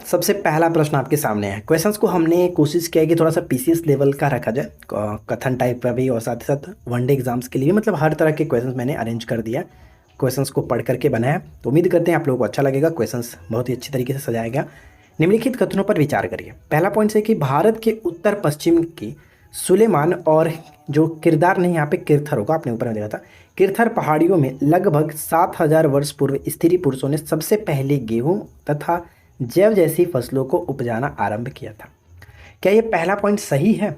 सबसे पहला प्रश्न आपके सामने है। क्वेश्चंस को हमने कोशिश किया है कि थोड़ा सा पीसीएस लेवल का रखा जाए, कथन टाइप का भी और साथ ही साथ वनडे एग्जाम्स के लिए भी, मतलब हर तरह के क्वेश्चंस मैंने अरेंज कर दिया। क्वेश्चंस को पढ़ करके बनाया, तो उम्मीद करते हैं आप लोगों को अच्छा लगेगा। क्वेश्चंस बहुत ही अच्छी तरीके से सजाया गया। निम्नलिखित कथनों पर विचार करिए। पहला पॉइंट है कि भारत के उत्तर पश्चिम की सुलेमान और जो किरदार नहीं, यहाँ पे किरथर होगा, आपने ऊपर में देखा था, किरथर पहाड़ियों में लगभग 7,000 वर्ष पूर्व स्त्री पुरुषों ने सबसे पहले गेहूं तथा जैव जैसी फसलों को उपजाना आरंभ किया था। क्या ये पहला पॉइंट सही है?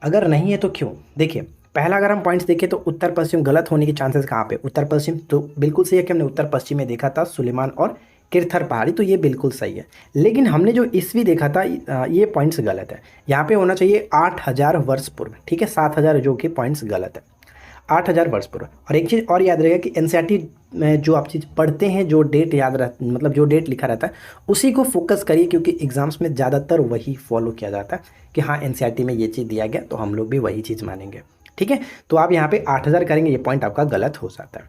अगर नहीं है तो क्यों? देखिए, पहला अगर हम पॉइंट्स देखें तो उत्तर पश्चिम गलत होने के चांसेस कहाँ पे? उत्तर पश्चिम तो बिल्कुल सही है कि हमने उत्तर पश्चिम में देखा था सुलेमान और किरथर पहाड़ी, तो ये बिल्कुल सही है। लेकिन हमने जो ईस्वी देखा था ये पॉइंट्स गलत है। यहाँ पे होना चाहिए 8,000 वर्ष पूर्व, ठीक है, 7,000 जो कि पॉइंट्स गलत है, 8,000 वर्ष पूर्व। और एक चीज़ और याद रहेगा कि एनसीईआरटी में जो आप चीज़ पढ़ते हैं, जो डेट याद रह मतलब जो डेट लिखा रहता है उसी को फोकस करिए, क्योंकि एग्जाम्स में ज़्यादातर वही फॉलो किया जाता है कि हाँ एनसीईआरटी में ये चीज़ दिया गया तो हम लोग भी वही चीज़ मानेंगे, ठीक है। तो आप यहाँ पे 8,000 करेंगे, ये पॉइंट आपका गलत हो जाता है।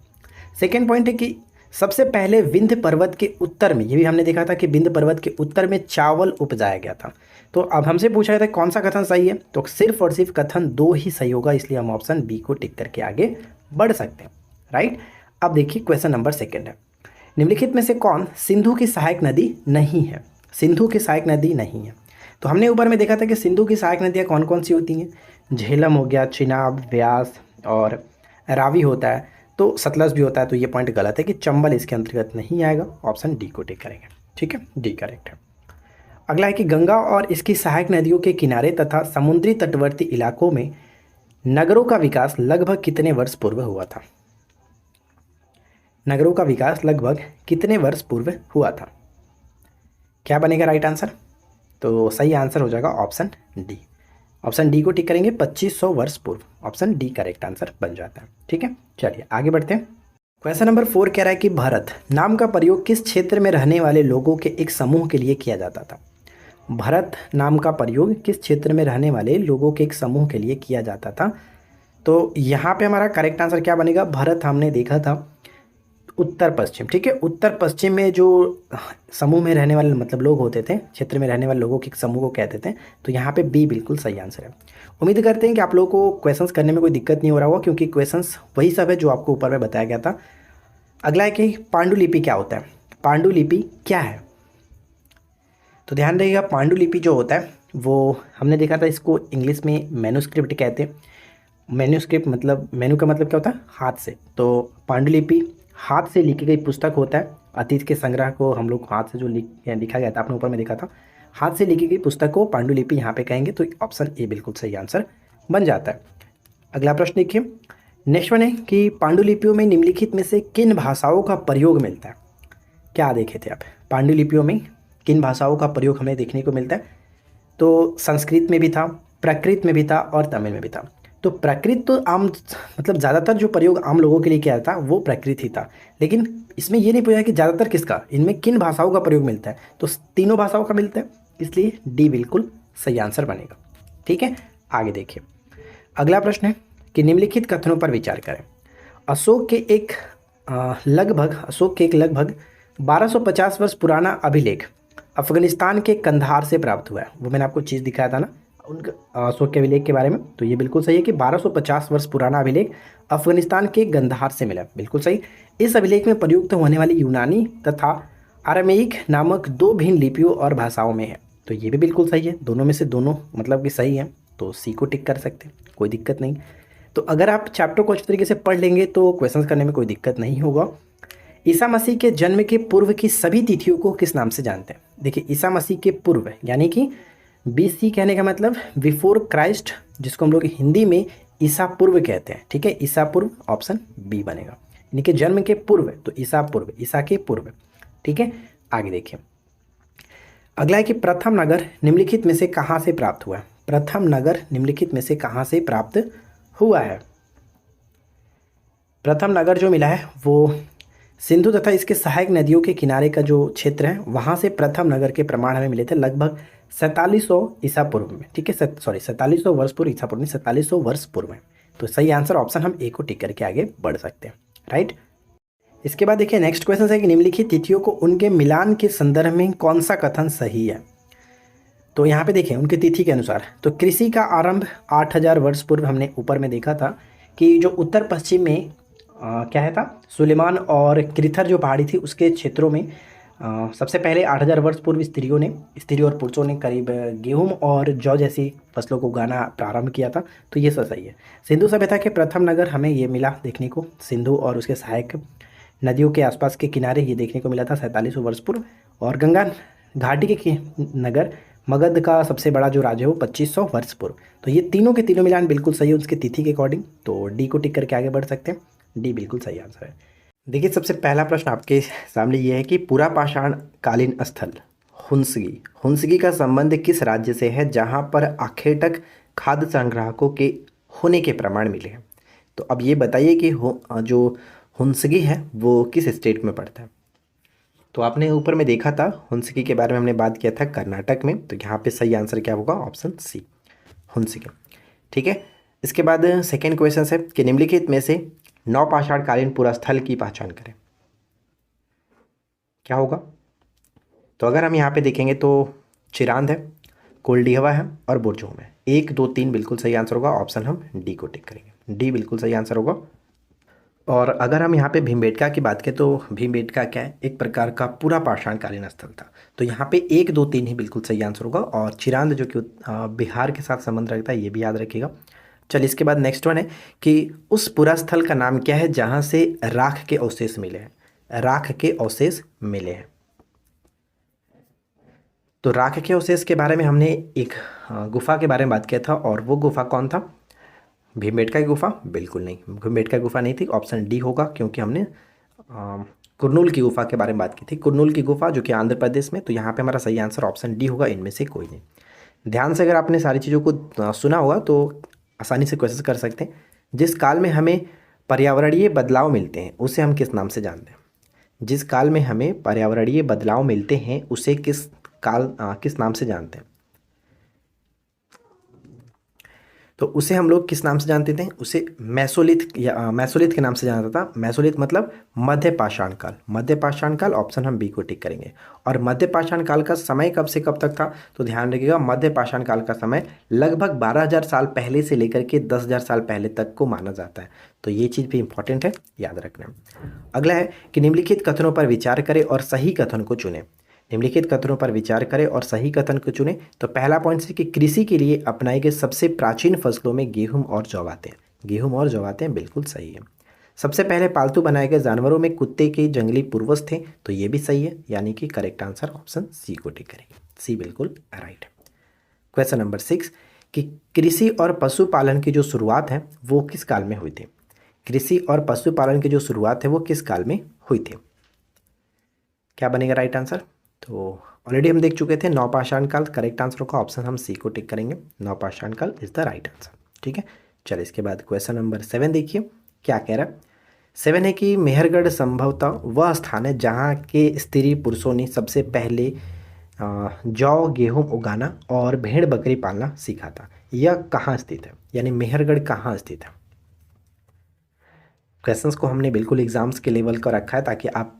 सेकेंड पॉइंट है कि सबसे पहले विंध्य पर्वत के उत्तर में, ये भी हमने देखा था कि विंध्य पर्वत के उत्तर में चावल उपजाया गया था। तो अब हमसे पूछा जाता है कौन सा कथन सही है, तो सिर्फ और सिर्फ कथन 2 ही सही होगा, इसलिए हम ऑप्शन बी को टिक करके आगे बढ़ सकते हैं, राइट। अब देखिए क्वेश्चन नंबर सेकेंड है, निम्नलिखित में से कौन सिंधु की सहायक नदी नहीं है? सिंधु की सहायक नदी नहीं है। तो हमने ऊपर में देखा था कि सिंधु की सहायक नदियाँ कौन कौन सी होती हैं? झेलम हो गया, चिनाब, व्यास और रावी होता है, तो सतलज भी होता है। तो ये पॉइंट गलत है कि चंबल इसके अंतर्गत नहीं आएगा, ऑप्शन डी को टिक करेंगे, ठीक है, डी करेक्ट है। अगला है कि गंगा और इसकी सहायक नदियों के किनारे तथा समुद्री तटवर्ती इलाकों में नगरों का विकास लगभग कितने वर्ष पूर्व हुआ था? नगरों का विकास लगभग कितने वर्ष पूर्व हुआ था? क्या बनेगा राइट आंसर? तो सही आंसर हो जाएगा ऑप्शन डी। ऑप्शन डी को टिक करेंगे, 2500 वर्ष पूर्व, ऑप्शन डी करेक्ट आंसर बन जाता है, ठीक है। चलिए आगे बढ़ते हैं। क्वेश्चन नंबर 4 कह रहा है कि भरत नाम का प्रयोग किस क्षेत्र में रहने वाले लोगों के एक समूह के लिए किया जाता था? भरत नाम का प्रयोग किस क्षेत्र में रहने वाले लोगों के एक समूह के लिए किया जाता था? तो यहाँ पे हमारा करेक्ट आंसर क्या बनेगा? भरत हमने देखा था उत्तर पश्चिम, ठीक है, उत्तर पश्चिम में जो समूह में रहने वाले मतलब लोग होते थे, क्षेत्र में रहने वाले लोगों के समूह को कहते थे। तो यहाँ पे बी बिल्कुल सही आंसर है। उम्मीद करते हैं कि आप लोगों को क्वेश्चंस करने में कोई दिक्कत नहीं हो रहा होगा, क्योंकि क्वेश्चंस वही सब है जो आपको ऊपर में बताया गया था। अगला है कि पांडुलिपि क्या होता है? पांडुलिपि क्या है? तो ध्यान रखिएगा, पांडुलिपि जो होता है वो हमने देखा था, इसको इंग्लिश में मैन्युस्क्रिप्ट कहते हैं। मैन्युस्क्रिप्ट मतलब, मेनू का मतलब क्या होता है? हाथ से। तो पांडुलिपि हाथ से लिखी गई पुस्तक होता है। अतीत के संग्रह को हम लोग हाथ से जो लिखा गया था, आपने ऊपर में देखा था, हाथ से लिखी गई पुस्तक को पांडुलिपि यहाँ पे कहेंगे। तो ऑप्शन ए बिल्कुल सही आंसर बन जाता है। अगला प्रश्न देखिए, नेक्स्ट वन है कि पांडुलिपियों में निम्नलिखित में से किन भाषाओं का प्रयोग मिलता है? क्या देखे थे आप? पांडुलिपियों में किन भाषाओं का प्रयोग हमें देखने को मिलता है? तो संस्कृत में भी था, प्राकृत में भी था और तमिल में भी था। तो प्राकृत तो आम मतलब ज़्यादातर जो प्रयोग आम लोगों के लिए किया था वो प्राकृत ही था, लेकिन इसमें ये नहीं पूछा कि ज़्यादातर किसका, इनमें किन भाषाओं का प्रयोग मिलता है? तो तीनों भाषाओं का मिलता है, इसलिए डी बिल्कुल सही आंसर बनेगा, ठीक है। आगे देखिए, अगला प्रश्न है कि निम्नलिखित कथनों पर विचार करें। अशोक के एक लगभग 1250 वर्ष पुराना अभिलेख अफगानिस्तान के कंधार से प्राप्त हुआ है। वो मैंने आपको चीज़ दिखाया था ना उनका अशोक के अभिलेख के बारे में, तो ये बिल्कुल सही है कि 1250 वर्ष पुराना अभिलेख अफगानिस्तान के गंधार से मिला, बिल्कुल सही। इस अभिलेख में प्रयुक्त होने वाली यूनानी तथा अरामेइक नामक 2 भिन्न लिपियों और भाषाओं में है। तो ये भी बिल्कुल सही है, दोनों में से दोनों मतलब कि सही है, तो सी को टिक कर सकते हैं, कोई दिक्कत नहीं। तो अगर आप चैप्टर को अच्छे तरीके से पढ़ लेंगे तो क्वेश्चन करने में कोई दिक्कत नहीं होगा। ईसा मसीह के जन्म के पूर्व की सभी तिथियों को किस नाम से जानते हैं? देखिए, ईसा मसीह के पूर्व यानी कि BC कहने का मतलब बिफोर क्राइस्ट, जिसको हम लोग हिंदी में ईसा पूर्व कहते हैं, ठीक है, ईसा पूर्व, ऑप्शन बी बनेगा, यानी कि जन्म के पूर्व, तो ईसा पूर्व, ईसा के पूर्व, ठीक है। आगे देखिए, अगला है कि प्रथम नगर निम्नलिखित में से कहाँ से प्राप्त हुआ है? प्रथम नगर निम्नलिखित में से कहाँ से प्राप्त हुआ है? प्रथम नगर जो मिला है वो सिंधु तथा इसके सहायक नदियों के किनारे का जो क्षेत्र है वहाँ से प्रथम नगर के प्रमाण हमें मिले थे लगभग 4700 ईसा पूर्व में, ठीक है, 4700 वर्ष पूर्व, ईसा पूर्व में 4700 वर्ष पूर्व में। तो सही आंसर ऑप्शन हम ए को टिक करके आगे बढ़ सकते हैं, राइट। इसके बाद देखिए नेक्स्ट क्वेश्चन है कि निम्नलिखित तिथियों को उनके मिलान के संदर्भ में कौन सा कथन सही है। तो यहाँ पे देखें उनकी तिथि के अनुसार, तो कृषि का आरंभ 8000 वर्ष पूर्व हमने ऊपर में देखा था कि जो उत्तर पश्चिम में क्या है था, सुलेमान और क्रिथर जो पहाड़ी थी उसके क्षेत्रों में सबसे पहले 8000 वर्ष पूर्व स्त्री और पुरुषों ने करीब गेहूं और जौ जैसी फसलों को उगाना प्रारंभ किया था। तो ये सब सही है। सिंधु सभ्यता के प्रथम नगर हमें ये मिला देखने को, सिंधु और उसके सहायक नदियों के आसपास के किनारे ये देखने को मिला था 4700 वर्ष पूर्व। और गंगा घाटी के नगर मगध का सबसे बड़ा जो राज्य है वो 2500 वर्ष पूर्व। तो ये तीनों के तीनों मिलान बिल्कुल सही है उसकी तिथि के अकॉर्डिंग। तो डी को टिक करके आगे बढ़ सकते हैं, डी बिल्कुल सही आंसर है। देखिए सबसे पहला प्रश्न आपके सामने ये है कि पूरा पाषाण कालीन स्थल हुंसगी का संबंध किस राज्य से है जहाँ पर आखेटक खाद्य संग्राहकों के होने के प्रमाण मिले हैं। तो अब ये बताइए कि जो हुंसगी है वो किस स्टेट में पड़ता है। तो आपने ऊपर में देखा था हुंसगी के बारे में हमने बात किया था कर्नाटक में, तो यहाँ पे सही आंसर क्या होगा, ऑप्शन सी हुंसगी। ठीक है। इसके बाद सेकेंड क्वेश्चन है कि निम्नलिखित में से नवपाषाणकालीन पूरा स्थल की पहचान करें, क्या होगा। तो अगर हम यहाँ पे देखेंगे तो चिरांद है, कोल्डिहवा है और बुरजोम है। 1 2 3 बिल्कुल सही आंसर होगा, ऑप्शन हम डी को टिक करेंगे, डी बिल्कुल सही आंसर होगा। और अगर हम यहाँ पे भीमबेटका की बात करें तो भीमबेटका क्या है, एक प्रकार का पूरा पाषाणकालीन स्थल था। तो यहाँ पे 1 2 3 ही बिल्कुल सही आंसर होगा। और चिरांद जो कि बिहार के साथ संबंध रखता है, ये भी याद रखिएगा। चलिए इसके बाद नेक्स्ट वन है कि उस पूरा स्थल का नाम क्या है जहाँ से राख के अवशेष मिले हैं, राख के अवशेष मिले हैं। तो राख के अवशेष के बारे में हमने एक गुफा के बारे में बात किया था, और वो गुफा कौन था, भीमबेटका की गुफा, बिल्कुल नहीं, भीमबेटका की गुफा नहीं थी, ऑप्शन डी होगा, क्योंकि हमने कुरनूल की गुफा के बारे में बात की थी, कुरनूल की गुफा जो कि आंध्र प्रदेश में। तो यहाँ पे हमारा सही आंसर ऑप्शन डी होगा, इनमें से कोई नहीं। ध्यान से अगर आपने सारी चीज़ों को सुना होगा तो आसानी से क्वेश्चन कर सकते हैं। जिस काल में हमें पर्यावरणीय बदलाव मिलते हैं उसे हम किस नाम से जानते हैं, जिस काल में हमें पर्यावरणीय बदलाव मिलते हैं उसे किस नाम से जानते हैं। तो उसे हम लोग किस नाम से जानते थे, उसे मेसोलिथ या मेसोलिथ के नाम से जाना जाता था। मेसोलिथ मतलब मध्य पाषाण काल, मध्य पाषाण काल, ऑप्शन हम बी को टिक करेंगे। और मध्य पाषाण काल का समय कब से कब तक था, तो ध्यान रखिएगा मध्य पाषाण काल का समय लगभग 12,000 साल पहले से लेकर के 10,000 साल पहले तक को माना जाता है। तो ये चीज़ भी इंपॉर्टेंट है, याद रखना। अगला है कि निम्नलिखित कथनों पर विचार करें और सही कथन को चुनें। निम्नलिखित कथनों पर विचार करें और सही कथन को चुनें। तो पहला पॉइंट है कि कृषि के लिए अपनाए गए सबसे प्राचीन फसलों में गेहूं और जौ आते हैं, गेहूं और जौ आते हैं, बिल्कुल सही है। सबसे पहले पालतू बनाए गए जानवरों में कुत्ते के जंगली पूर्वज थे, तो ये भी सही है, यानी कि करेक्ट आंसर ऑप्शन सी को टिक करेंगे, सी बिल्कुल राइट है। क्वेश्चन नंबर 6 कि कृषि और पशुपालन की जो शुरुआत है वो किस काल में हुई थी, कृषि और पशुपालन की जो शुरुआत है वो किस काल में हुई थी, क्या बनेगा राइट आंसर। तो ऑलरेडी हम देख चुके थे नवपाषाण काल, करेक्ट आंसर होगा, ऑप्शन हम सी को टिक करेंगे, नवपाषाण काल इज द राइट आंसर। ठीक है। चलिए इसके बाद क्वेश्चन नंबर 7 देखिए क्या कह रहा है। 7 है कि मेहरगढ़ संभवतः वह स्थान है जहाँ के स्त्री पुरुषों ने सबसे पहले जौ गेहूँ उगाना और भेड़ बकरी पालना सीखा था। यह कहाँ स्थित है, यानी मेहरगढ़ कहाँ स्थित है। क्वेश्चंस को हमने बिल्कुल एग्जाम्स के लेवल का रखा है ताकि आप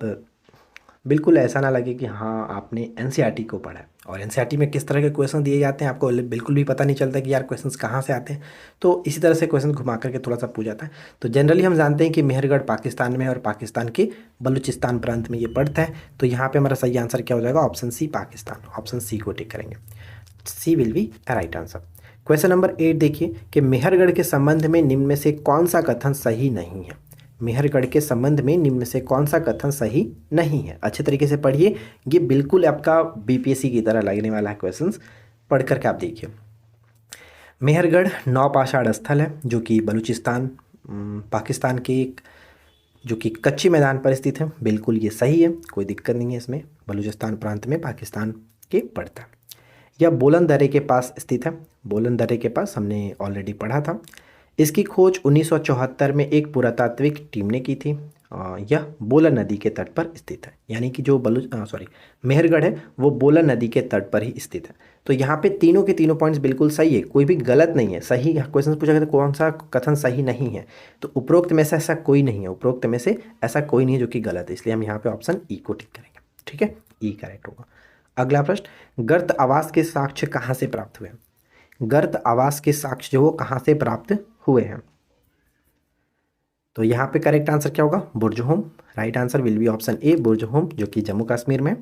बिल्कुल ऐसा ना लगे कि हाँ आपने एनसीईआरटी को पढ़ा है, और एनसीईआरटी में किस तरह के क्वेश्चन दिए जाते हैं आपको बिल्कुल भी पता नहीं चलता कि यार क्वेश्चंस कहाँ से आते हैं। तो इसी तरह से क्वेश्चन घुमा करके थोड़ा सा पूछ जाता है। तो जनरली हम जानते हैं कि मेहरगढ़ पाकिस्तान में और पाकिस्तान के बलूचिस्तान प्रांत में ये पड़ता है। तो यहाँ पर हमारा सही आंसर क्या हो जाएगा, option C Pakistan, option C को टिक करेंगे, C will be right answer. Question number 8 देखिए कि मेहरगढ़ के संबंध में निम्न में से कौन सा कथन सही नहीं है, मेहरगढ़ के संबंध में निम्न में से कौन सा कथन सही नहीं है। अच्छे तरीके से पढ़िए, ये बिल्कुल आपका बीपीएससी की तरह लगने वाला है क्वेश्चंस, पढ़ करके आप देखिए। मेहरगढ़ नवपाषाण स्थल है जो कि बलूचिस्तान पाकिस्तान के एक जो कि कच्ची मैदान पर स्थित है, बिल्कुल ये सही है, कोई दिक्कत नहीं है इसमें, बलूचिस्तान प्रांत में पाकिस्तान के पड़ता है। यह बोलन दर्रे के पास स्थित है, बोलन दर्रे के पास हमने ऑलरेडी पढ़ा था। इसकी खोज 1974 में एक पुरातात्विक टीम ने की थी। यह बोलन नदी के तट पर स्थित है। यानी कि जो मेहरगढ़ है वो बोलन नदी के तट पर ही स्थित है। तो यहाँ पे तीनों के तीनों पॉइंट्स बिल्कुल सही है, कोई भी गलत नहीं है। सही क्वेश्चन पूछा गया तो कौन सा कथन सही नहीं है, तो उपरोक्त में से ऐसा कोई नहीं है, उपरोक्त में से ऐसा कोई नहीं है जो कि गलत है, इसलिए हम यहाँ पे ऑप्शन ई को टिक करेंगे। ठीक है, ई करेक्ट होगा। अगला प्रश्न, गर्त आवास के साक्ष्य कहाँ से प्राप्त हुए? गर्त आवास के साक्ष्य जो वो कहाँ से प्राप्त हुए हैं? तो यहाँ पे करेक्ट आंसर क्या होगा? Burzahom. Right answer will be option A, Burzahom, जो कि जम्मू कश्मीर में।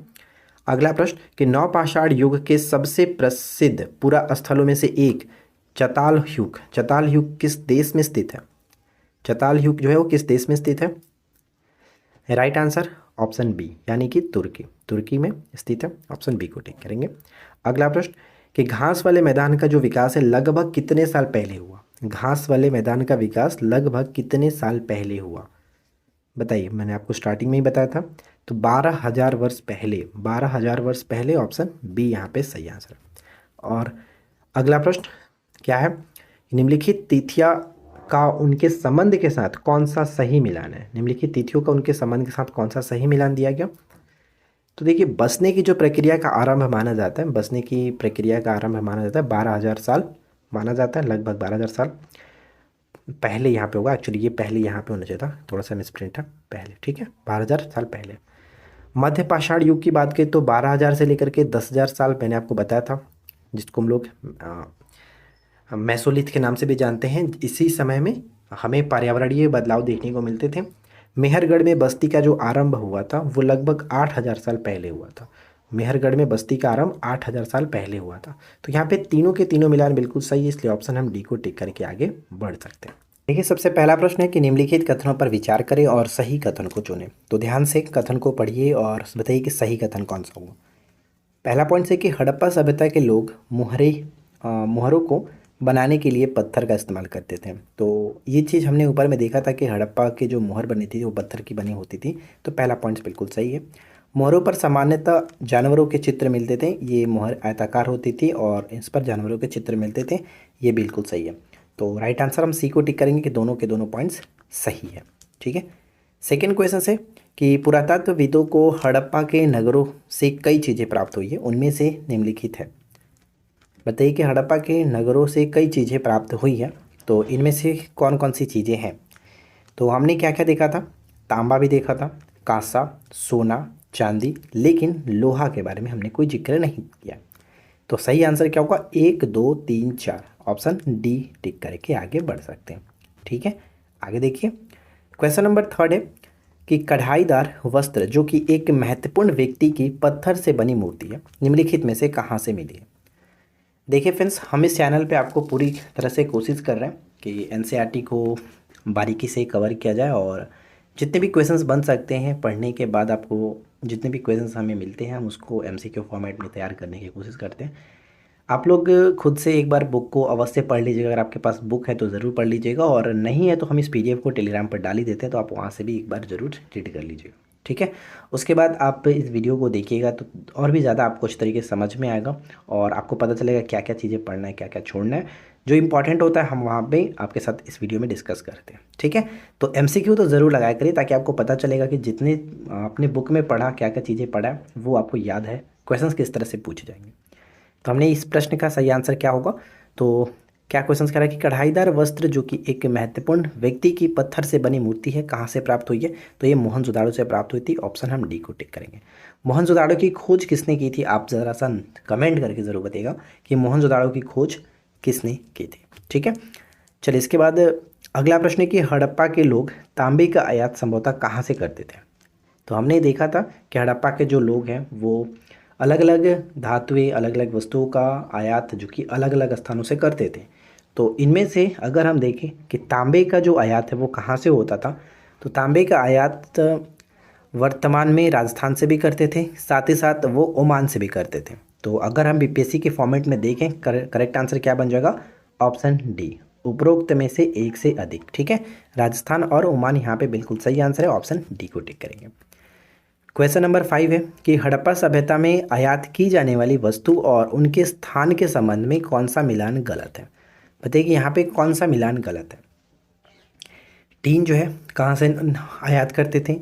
अगला प्रश्न कि नवपाषाण युग के सबसे प्रसिद्ध पुरा स्थलों में से एक चतालह्यूक, चतालह्यूक किस देश में स्थित है? चतालह्यूक जो है वो किस देश में स्थित है? राइट आंसर ऑप्शन बी, यानी कि तुर्की, तुर्की में स्थित है। ऑप्शन बी को टिक करेंगे। अगला प्रश्न कि घास वाले मैदान का जो विकास है लगभग कितने साल पहले हुआ? घास वाले मैदान का विकास लगभग कितने साल पहले हुआ? बताइए, मैंने आपको स्टार्टिंग में ही बताया था। तो 12,000 वर्ष पहले, 12,000 वर्ष पहले, ऑप्शन बी यहाँ पे सही आंसर। और अगला प्रश्न क्या है? निम्नलिखित तिथियां का उनके संबंध के साथ कौन सा सही मिलान है? निम्नलिखित तिथियों का उनके संबंध के साथ कौन सा सही मिलान दिया गया? तो देखिए, बसने की जो प्रक्रिया का आरंभ माना जाता है, बसने की प्रक्रिया का आरंभ माना जाता है 12,000 साल माना जाता है, लगभग 12,000 साल पहले यहाँ पे होगा। एक्चुअली ये पहले यहाँ पे होना चाहिए था, थोड़ा सा मिसप्रिंट है, पहले। ठीक है, 12,000 साल पहले। मध्य पाषाण युग की बात करें तो 12,000 से लेकर के 10,000 साल मैंने आपको बताया था, जिसको हम लोग मेसोलिथ के नाम से भी जानते हैं। इसी समय में हमें पर्यावरणीय बदलाव देखने को मिलते थे। मेहरगढ़ में बस्ती का जो आरंभ हुआ था वो लगभग 8,000 साल पहले हुआ था। मेहरगढ़ में बस्ती का आरंभ 8,000 साल पहले हुआ था। तो यहाँ पे तीनों के तीनों मिलान बिल्कुल सही है, इसलिए ऑप्शन हम डी को टिक करके आगे बढ़ सकते हैं। देखिए, सबसे पहला प्रश्न है कि निम्नलिखित कथनों पर विचार करें और सही कथन को चुनें। तो ध्यान से कथन को पढ़िए और बताइए कि सही कथन कौन सा होगा। पहला पॉइंट है कि हड़प्पा सभ्यता के लोग मुहरों को बनाने के लिए पत्थर का इस्तेमाल करते थे। तो ये चीज़ हमने ऊपर में देखा था कि हड़प्पा की जो मुहर बनी थी वो पत्थर की बनी होती थी। तो पहला पॉइंट बिल्कुल सही है। मुहरों पर सामान्यतः जानवरों के चित्र मिलते थे, ये मुहर आयताकार होती थी और इस पर जानवरों के चित्र मिलते थे, ये बिल्कुल सही है। तो राइट आंसर हम सी को टिक करेंगे कि दोनों के दोनों पॉइंट्स सही है। ठीक है, सेकेंड क्वेश्चन है कि पुरातत्वविदों को हड़प्पा के नगरों से कई चीज़ें प्राप्त हुई है, उनमें से निम्नलिखित है। बताइए कि हड़प्पा के नगरों से कई चीज़ें प्राप्त हुई है, तो इनमें से कौन कौन सी चीज़ें हैं? तो हमने क्या क्या देखा था? तांबा भी देखा था, कांसा, सोना, चांदी, लेकिन लोहा के बारे में हमने कोई जिक्र नहीं किया। तो सही आंसर क्या होगा? 1, 2, 3, 4, ऑप्शन डी टिक करके आगे बढ़ सकते हैं। ठीक है, आगे देखिए। क्वेश्चन नंबर थर्ड है कि कढ़ाईदार वस्त्र जो कि एक महत्वपूर्ण व्यक्ति की पत्थर से बनी मूर्ति है, निम्नलिखित में से कहाँ से मिली है? देखिए फ्रेंड्स, हम इस चैनल पे आपको पूरी तरह से कोशिश कर रहे हैं कि एनसीईआरटी को बारीकी से कवर किया जाए और जितने भी क्वेश्चंस बन सकते हैं पढ़ने के बाद, आपको जितने भी क्वेश्चंस हमें मिलते हैं हम उसको एमसीक्यू फॉर्मेट में तैयार करने की कोशिश करते हैं। आप लोग खुद से एक बार बुक को अवश्य पढ़ लीजिएगा। अगर आपके पास बुक है तो ज़रूर पढ़ लीजिएगा, और नहीं है तो हम इस पीडीएफ को टेलीग्राम पर डाल ही देते हैं, तो आप वहाँ से भी एक बार ज़रूर रीड कर लीजिएगा। ठीक है, उसके बाद आप इस वीडियो को देखिएगा तो और भी ज़्यादा आपको अच्छी तरीके से समझ में आएगा और आपको पता चलेगा क्या क्या चीज़ें पढ़ना है, क्या क्या छोड़ना है। जो इंपॉर्टेंट होता है हम वहाँ पे आपके साथ इस वीडियो में डिस्कस करते हैं। ठीक है, तो एमसीक्यू तो ज़रूर लगाया करिए ताकि आपको पता चलेगा कि जितने आपने बुक में पढ़ा, क्या क्या चीज़ें पढ़ा है वो आपको याद है, क्वेश्चंस किस तरह से पूछे जाएंगे। तो हमने इस प्रश्न का सही आंसर क्या होगा? तो क्या क्वेश्चन कह रहा है कि कढ़ाईदार वस्त्र जो कि एक महत्वपूर्ण व्यक्ति की पत्थर से बनी मूर्ति है, कहाँ से प्राप्त हुई है? तो ये मोहनजोदाड़ो से प्राप्त हुई थी। ऑप्शन हम डी को टिक करेंगे। मोहनजोदाड़ो की खोज किसने की थी? आप ज़रा सा कमेंट करके ज़रूर बताइएगा कि मोहनजोदाड़ो की खोज किसने की थी। ठीक है, चलिए इसके बाद अगला प्रश्न है कि हड़प्पा के लोग तांबे का आयात संभवतः कहाँ से करते थे? तो हमने देखा था कि हड़प्पा के जो लोग हैं वो अलग अलग धातुएं, अलग अलग वस्तुओं का आयात जो कि अलग अलग स्थानों से करते थे। तो इनमें से अगर हम देखें कि तांबे का जो आयात है वो कहाँ से होता था, तो तांबे का आयात वर्तमान में राजस्थान से भी करते थे, साथ ही साथ वो ओमान से भी करते थे। तो अगर हम बीपीएससी के फॉर्मेट में देखें, करेक्ट आंसर क्या बन जाएगा? ऑप्शन डी, उपरोक्त में से एक से अधिक। ठीक है, राजस्थान और ओमान यहाँ पे बिल्कुल सही आंसर है, ऑप्शन डी को टिक करेंगे। क्वेश्चन नंबर 5 है कि हड़प्पा सभ्यता में आयात की जाने वाली वस्तु और उनके स्थान के संबंध में कौन सा मिलान गलत है? बताइए कि यहाँ पे कौन सा मिलान गलत है? टीन जो है कहाँ से आयात करते थे?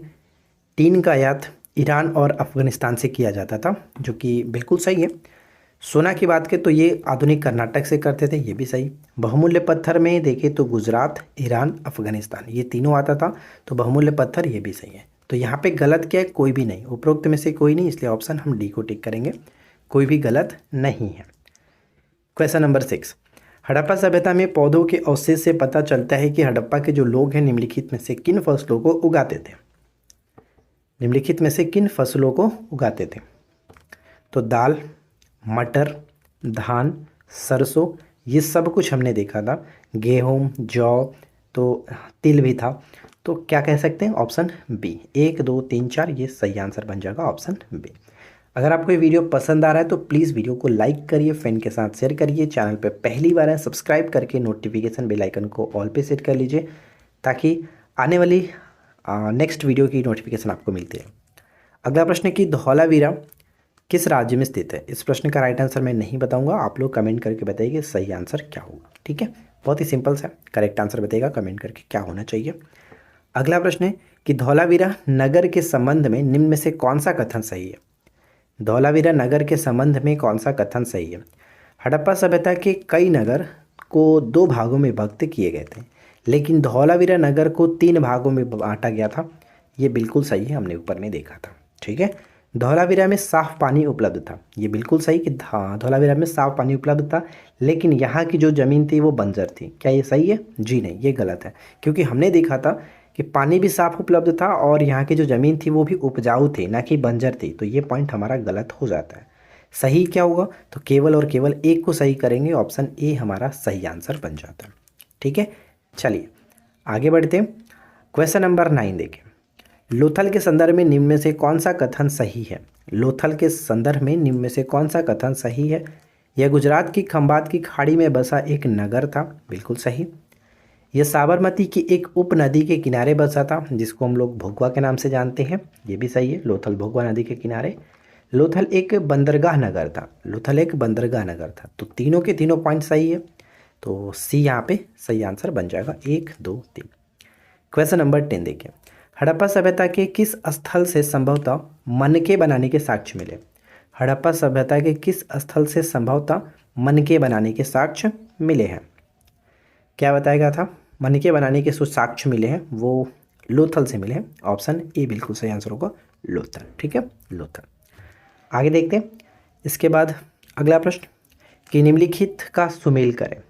टीन का आयात ईरान और अफ़गानिस्तान से किया जाता था, जो कि बिल्कुल सही है। सोना की बात करें तो ये आधुनिक कर्नाटक से करते थे, ये भी सही। बहुमूल्य पत्थर में देखें तो गुजरात, ईरान, अफ़गानिस्तान ये तीनों आता था, तो बहुमूल्य पत्थर ये भी सही है। तो यहाँ पे गलत क्या है? कोई भी नहीं, उपरोक्त में से कोई नहीं, इसलिए ऑप्शन हम डी को टिक करेंगे, कोई भी गलत नहीं है। क्वेश्चन नंबर 6, हड़प्पा सभ्यता में पौधों के अवशेष से पता चलता है कि हड़प्पा के जो लोग हैं निम्नलिखित में से किन फसलों को उगाते थे? निम्नलिखित में से किन फसलों को उगाते थे? तो दाल, मटर, धान, सरसों ये सब कुछ हमने देखा था, गेहूँ, जौ, तो तिल भी था। तो क्या कह सकते हैं? ऑप्शन बी, 1 2 3 4 ये सही आंसर बन जाएगा, ऑप्शन बी। अगर आपको ये वीडियो पसंद आ रहा है तो प्लीज़ वीडियो को लाइक करिए, फ्रेंड के साथ शेयर करिए, चैनल पे पहली बार है सब्सक्राइब करके नोटिफिकेशन बेल आइकन को ऑल पे सेट कर लीजिए, ताकि आने वाली नेक्स्ट वीडियो की नोटिफिकेशन आपको मिलती है। अगला प्रश्न है कि धौलावीरा किस राज्य में स्थित है? इस प्रश्न का राइट आंसर मैं नहीं बताऊंगा, आप लोग कमेंट करके बताइए कि सही आंसर क्या होगा। ठीक है, बहुत ही सिंपल सा करेक्ट आंसर बताइएगा कमेंट करके क्या होना चाहिए। अगला प्रश्न है कि धौलावीरा नगर के संबंध में निम्न में से कौन सा कथन सही है? धौलावीरा नगर के संबंध में कौन सा कथन सही है? हड़प्पा सभ्यता के कई नगर को 2 भागों में विभक्त किए गए थे, लेकिन धौलावीरा नगर को 3 भागों में बांटा गया था। ये बिल्कुल सही है, हमने ऊपर में देखा था। ठीक है, धौलावीरा में साफ पानी उपलब्ध था, ये बिल्कुल सही कि धौलावीरा में साफ पानी उपलब्ध था, लेकिन यहाँ की जो ज़मीन थी वो बंजर थी। क्या ये सही है? जी नहीं, ये गलत है, क्योंकि हमने देखा था कि पानी भी साफ उपलब्ध था और यहाँ की जो ज़मीन थी वो भी उपजाऊ थी, ना कि बंजर थी। तो ये पॉइंट हमारा गलत हो जाता है। सही क्या होगा? तो केवल और केवल एक को सही करेंगे, ऑप्शन ए हमारा सही आंसर बन जाता है। ठीक है, चलिए आगे बढ़ते हैं। क्वेश्चन नंबर 9 देखें, लोथल के संदर्भ में निम्न में से कौन सा कथन सही है? लोथल के संदर्भ में निम्न में से कौन सा कथन सही है? यह गुजरात की खंबात की खाड़ी में बसा एक नगर था, बिल्कुल सही। यह साबरमती की एक उपनदी के किनारे बसा था, जिसको हम लोग भोगवा के नाम से जानते हैं, ये भी सही है। लोथल भोगवा नदी के किनारे। लोथल एक बंदरगाह नगर था, लोथल एक बंदरगाह नगर था। तो तीनों के तीनों पॉइंट सही है, तो सी यहाँ पे सही आंसर बन जाएगा, 1 2 3। क्वेश्चन नंबर 10 देखिए, हड़प्पा सभ्यता के किस स्थल से संभवतः मनके बनाने के साक्ष्य मिले? हड़प्पा सभ्यता के किस स्थल से संभवतः मनके बनाने के साक्ष्य मिले हैं? क्या बताया था? मनके बनाने के जो साक्ष्य मिले हैं वो लोथल से मिले हैं, ऑप्शन ए बिल्कुल सही आंसर होगा, लोथल। ठीक है, लोथल। आगे देखते हैं। इसके बाद अगला प्रश्न कि निम्नलिखित का सुमेल करें।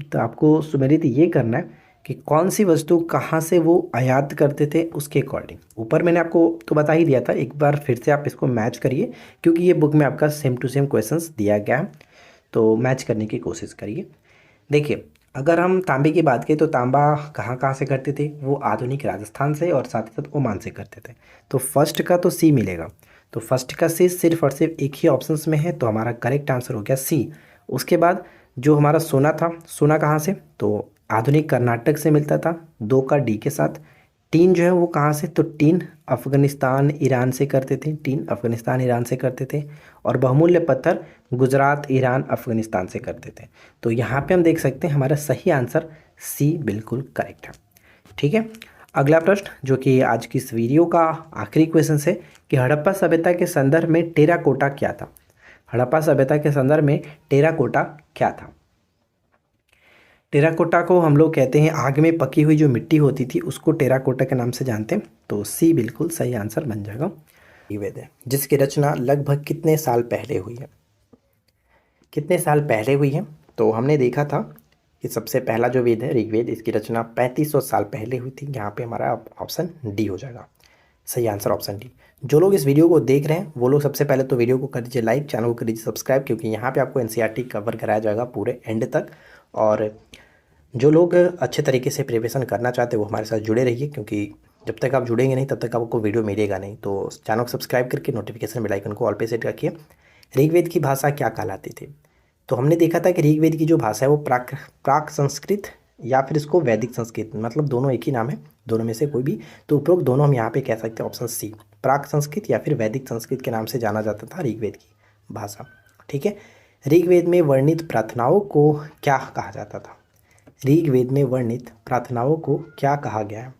तो आपको सुमेलित ये करना है कि कौन सी वस्तु कहाँ से वो आयात करते थे उसके अकॉर्डिंग। ऊपर मैंने आपको तो बता ही दिया था, एक बार फिर से आप इसको मैच करिए, क्योंकि ये बुक में आपका सेम टू सेम क्वेश्चंस दिया गया है, तो मैच करने की कोशिश करिए। देखिए, अगर हम तांबे की बात करें तो तांबा कहाँ कहाँ से करते थे? वो आधुनिक राजस्थान से और साथ ही साथ ओमान से करते थे। तो फर्स्ट का तो सी मिलेगा, तो फर्स्ट का सी सिर्फ और सिर्फ एक ही ऑप्शंस में है, तो हमारा करेक्ट आंसर हो गया सी। उसके बाद जो हमारा सोना था, सोना कहाँ से? तो आधुनिक कर्नाटक से मिलता था, 2 का डी के साथ। टीन जो है वो कहाँ से? तो टीन अफ़गानिस्तान ईरान से करते थे, टीन अफ़गानिस्तान ईरान से करते थे। और बहुमूल्य पत्थर गुजरात ईरान अफ़गानिस्तान से करते थे। तो यहाँ पे हम देख सकते हैं हमारा सही आंसर सी बिल्कुल करेक्ट है। ठीक है, अगला प्रश्न जो कि आज की इस वीडियो का आखिरी क्वेश्चन है कि हड़प्पा सभ्यता के संदर्भ में टेराकोटा क्या था? हड़प्पा सभ्यता के संदर्भ में टेराकोटा क्या था? टेराकोटा को हम लोग कहते हैं आग में पकी हुई जो मिट्टी होती थी उसको टेराकोटा के नाम से जानते हैं, तो सी बिल्कुल सही आंसर बन जाएगा। ऋग्वेद है, जिसकी रचना लगभग कितने साल पहले हुई है? कितने साल पहले हुई है? तो हमने देखा था कि सबसे पहला जो वेद है ऋग्वेद, इसकी रचना 3500 साल पहले हुई थी। यहाँ पे हमारा ऑप्शन डी हो जाएगा, सही आंसर ऑप्शन डी। जो लोग इस वीडियो को देख रहे हैं वो लोग सबसे पहले तो वीडियो को कर दीजिए लाइक, चैनल को कर दीजिए सब्सक्राइब, क्योंकि यहाँ पे आपको एनसीईआरटी कवर कराया जाएगा पूरे एंड तक। और जो लोग अच्छे तरीके से प्रिपरेशन करना चाहते हैं वो हमारे साथ जुड़े रहिए, क्योंकि जब तक आप जुड़ेंगे नहीं तब तक आपको वीडियो मिलेगा नहीं। तो चैनल को सब्सक्राइब करके नोटिफिकेशन बेल आइकन को ऑल पे सेट रखिए। ऋग्वेद की भाषा क्या कहलाती थी? तो हमने देखा था कि ऋग्वेद की जो भाषा है वो प्राक संस्कृत या फिर इसको वैदिक संस्कृत, मतलब दोनों एक ही नाम है, दोनों में से कोई भी। तो उपरोक्त दोनों हम यहाँ पे कह सकते हैं, ऑप्शन सी प्राक संस्कृत या फिर वैदिक संस्कृत के नाम से जाना जाता था ऋग्वेद की भाषा। ठीक है, ऋग्वेद में वर्णित प्रार्थनाओं को क्या कहा जाता था? ऋग्वेद में वर्णित प्रार्थनाओं को क्या कहा गया है?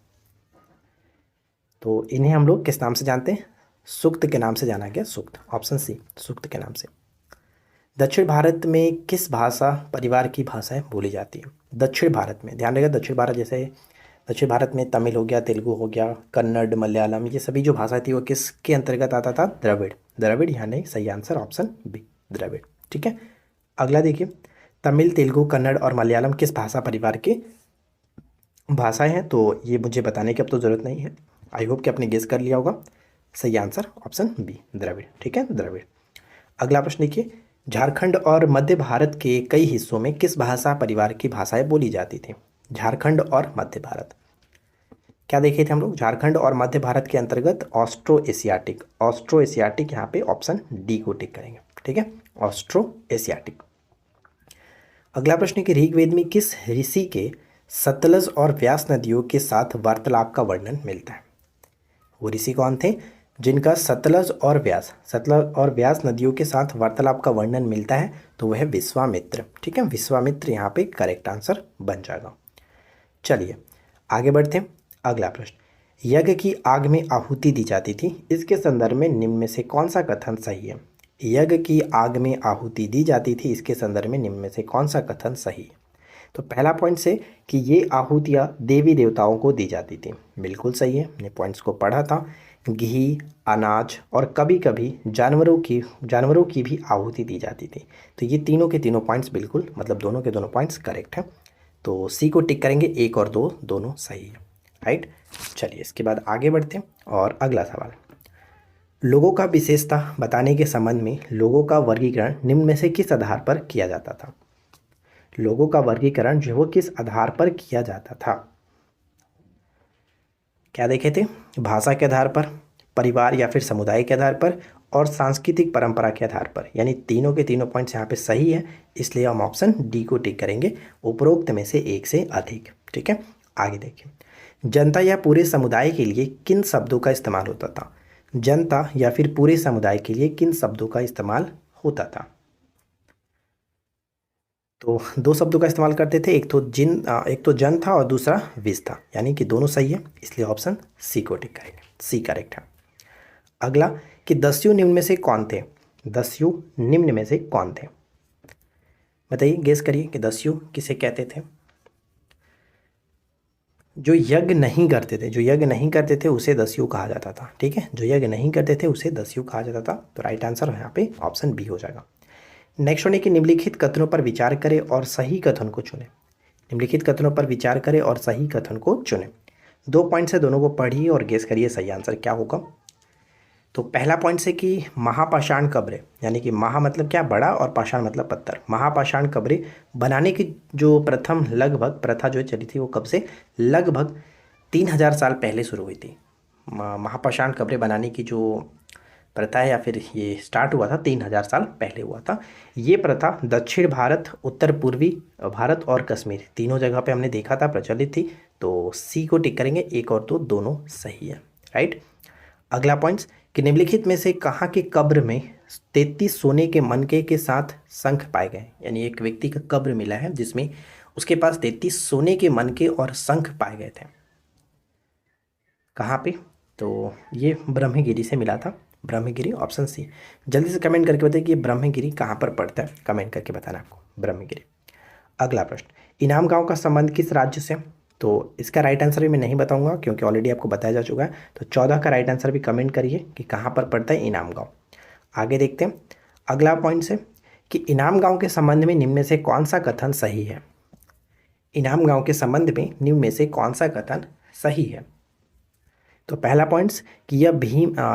तो इन्हें हम लोग किस नाम से जानते हैं? सूक्त के नाम से जाना गया, सूक्त, ऑप्शन सी, सूक्त के नाम से। दक्षिण भारत में किस भाषा परिवार की भाषाएं बोली जाती हैं? दक्षिण भारत में, ध्यान रखिएगा, दक्षिण भारत जैसे दक्षिण भारत में तमिल हो गया, तेलुगु हो गया, कन्नड़, मलयालम, ये सभी जो भाषा थी वो किसके अंतर्गत आता था? द्रविड़। द्रविड़, यहाँ नहीं, सही आंसर ऑप्शन बी, द्रविड़। ठीक है, अगला देखिए, तमिल, तेलुगु, कन्नड़ और मलयालम किस भाषा परिवार की भाषाएं हैं? तो ये मुझे बताने की अब तो ज़रूरत नहीं है, आई होप कि आपने गेस कर लिया होगा। सही आंसर ऑप्शन बी, द्रविड़। ठीक है, द्रविड़। अगला प्रश्न देखिए, झारखंड और मध्य भारत के कई हिस्सों में किस भाषा परिवार की भाषाएं बोली जाती थी? झारखंड और मध्य भारत, क्या देखे थे हम लोग? झारखंड और मध्य भारत के अंतर्गत ऑस्ट्रो एशियाटिक, ऑस्ट्रो एशियाटिक, यहाँ पे ऑप्शन डी को टिक करेंगे। ठीक है, ऑस्ट्रो एशियाटिक। अगला प्रश्न है कि ऋग्वेद में किस ऋषि के सतलज और व्यास नदियों के साथ वार्तालाप का वर्णन मिलता है? वो ऋषि कौन थे जिनका सतलज और व्यास नदियों के साथ वार्तालाप का वर्णन मिलता है? तो वह है विश्वामित्र। ठीक है, विश्वामित्र यहाँ पे करेक्ट आंसर बन जाएगा। चलिए आगे बढ़ते हैं। अगला प्रश्न, यज्ञ की आग में आहुति दी जाती थी, इसके संदर्भ में निम्न में से कौन सा कथन सही है? यज्ञ की आग में आहुति दी जाती थी, इसके संदर्भ में निम्न में से कौन सा कथन सही है? तो पहला पॉइंट से कि ये आहुतियाँ देवी देवताओं को दी जाती थी, बिल्कुल सही है, हमने पॉइंट्स को पढ़ा था। घी, अनाज और कभी कभी जानवरों की भी आहुति दी जाती थी। तो ये तीनों के तीनों पॉइंट्स बिल्कुल, मतलब दोनों के दोनों पॉइंट्स करेक्ट हैं। तो सी को टिक करेंगे, एक और दो दोनों सही है, राइट। चलिए इसके बाद आगे बढ़ते हैं और अगला सवाल, लोगों का विशेषता बताने के संबंध में लोगों का वर्गीकरण निम्न में से किस आधार पर किया जाता था? लोगों का वर्गीकरण जो वो किस आधार पर किया जाता था? क्या देखे थे? भाषा के आधार पर, परिवार या फिर समुदाय के आधार पर, और सांस्कृतिक परंपरा के आधार पर। यानी तीनों के तीनों पॉइंट्स यहाँ पे सही है, इसलिए हम ऑप्शन डी को टिक करेंगे, उपरोक्त में से एक से अधिक। ठीक है, आगे देखिए, जनता या पूरे समुदाय के लिए किन शब्दों का इस्तेमाल होता था? जनता या फिर पूरे समुदाय के लिए किन शब्दों का इस्तेमाल होता था? तो दो शब्दों का इस्तेमाल करते थे, एक तो जन था और दूसरा विज था, यानी कि दोनों सही है, इसलिए ऑप्शन सी को टिक करेंगे, सी करेक्ट है। अगला कि दस्यु निम्न में से कौन थे? दस्यु निम्न में से कौन थे? बताइए, गेस करिए कि दस्यु किसे कहते थे? जो यज्ञ नहीं करते थे उसे दस्यु कहा जाता था। ठीक है, जो यज्ञ नहीं करते थे उसे दस्यु कहा जाता था। तो राइट आंसर यहाँ पे ऑप्शन बी हो जाएगा। नेक्स्ट होने कि निम्नलिखित कथनों पर विचार करें और सही कथन को चुनें। निम्नलिखित कथनों पर विचार करें और सही कथन को चुनें। दो पॉइंट से दोनों को पढ़िए और गेस करिए सही आंसर क्या होगा। तो पहला पॉइंट से कि महापाषाण कब्रें, यानी कि महा मतलब क्या? बड़ा, और पाषाण मतलब पत्थर। महापाषाण कब्रें बनाने की जो प्रथा जो चली थी वो कब से? लगभग 3000 साल पहले शुरू हुई थी। महापाषाण कब्रें बनाने की जो प्रथा है या फिर ये स्टार्ट हुआ था 3000 साल पहले हुआ था। ये प्रथा दक्षिण भारत, उत्तर पूर्वी भारत और कश्मीर तीनों जगह पे हमने देखा था प्रचलित थी। तो सी को टिक करेंगे, एक और दो दोनों सही है, राइट। अगला पॉइंट्स कि निम्नलिखित में से कहाँ की कब्र में 33 सोने के मनके के साथ शंख पाए गए? यानी एक व्यक्ति का कब्र मिला है जिसमें उसके पास 33 सोने के मनके और शंख पाए गए थे। कहाँ पे? तो ये ब्रह्मगिरी से मिला था, ब्रह्मगिरी, ऑप्शन सी। जल्दी से कमेंट करके बताइए कि ये ब्रह्मगिरी कहाँ पर पड़ता है, कमेंट करके बताना आपको, ब्रह्मगिरी। अगला प्रश्न, इनाम गांव का संबंध किस राज्य से? तो इसका राइट आंसर भी मैं नहीं बताऊंगा क्योंकि ऑलरेडी आपको बताया जा चुका है। तो 14 का राइट आंसर भी कमेंट करिए कि कहाँ पर पड़ता है इनाम गांव। आगे देखते हैं अगला पॉइंट से कि इनाम गांव के संबंध में निम्न में से कौन सा कथन सही है? इनाम गांव के संबंध में निम्न में से कौन सा कथन सही है? तो पहला पॉइंट्स कि यह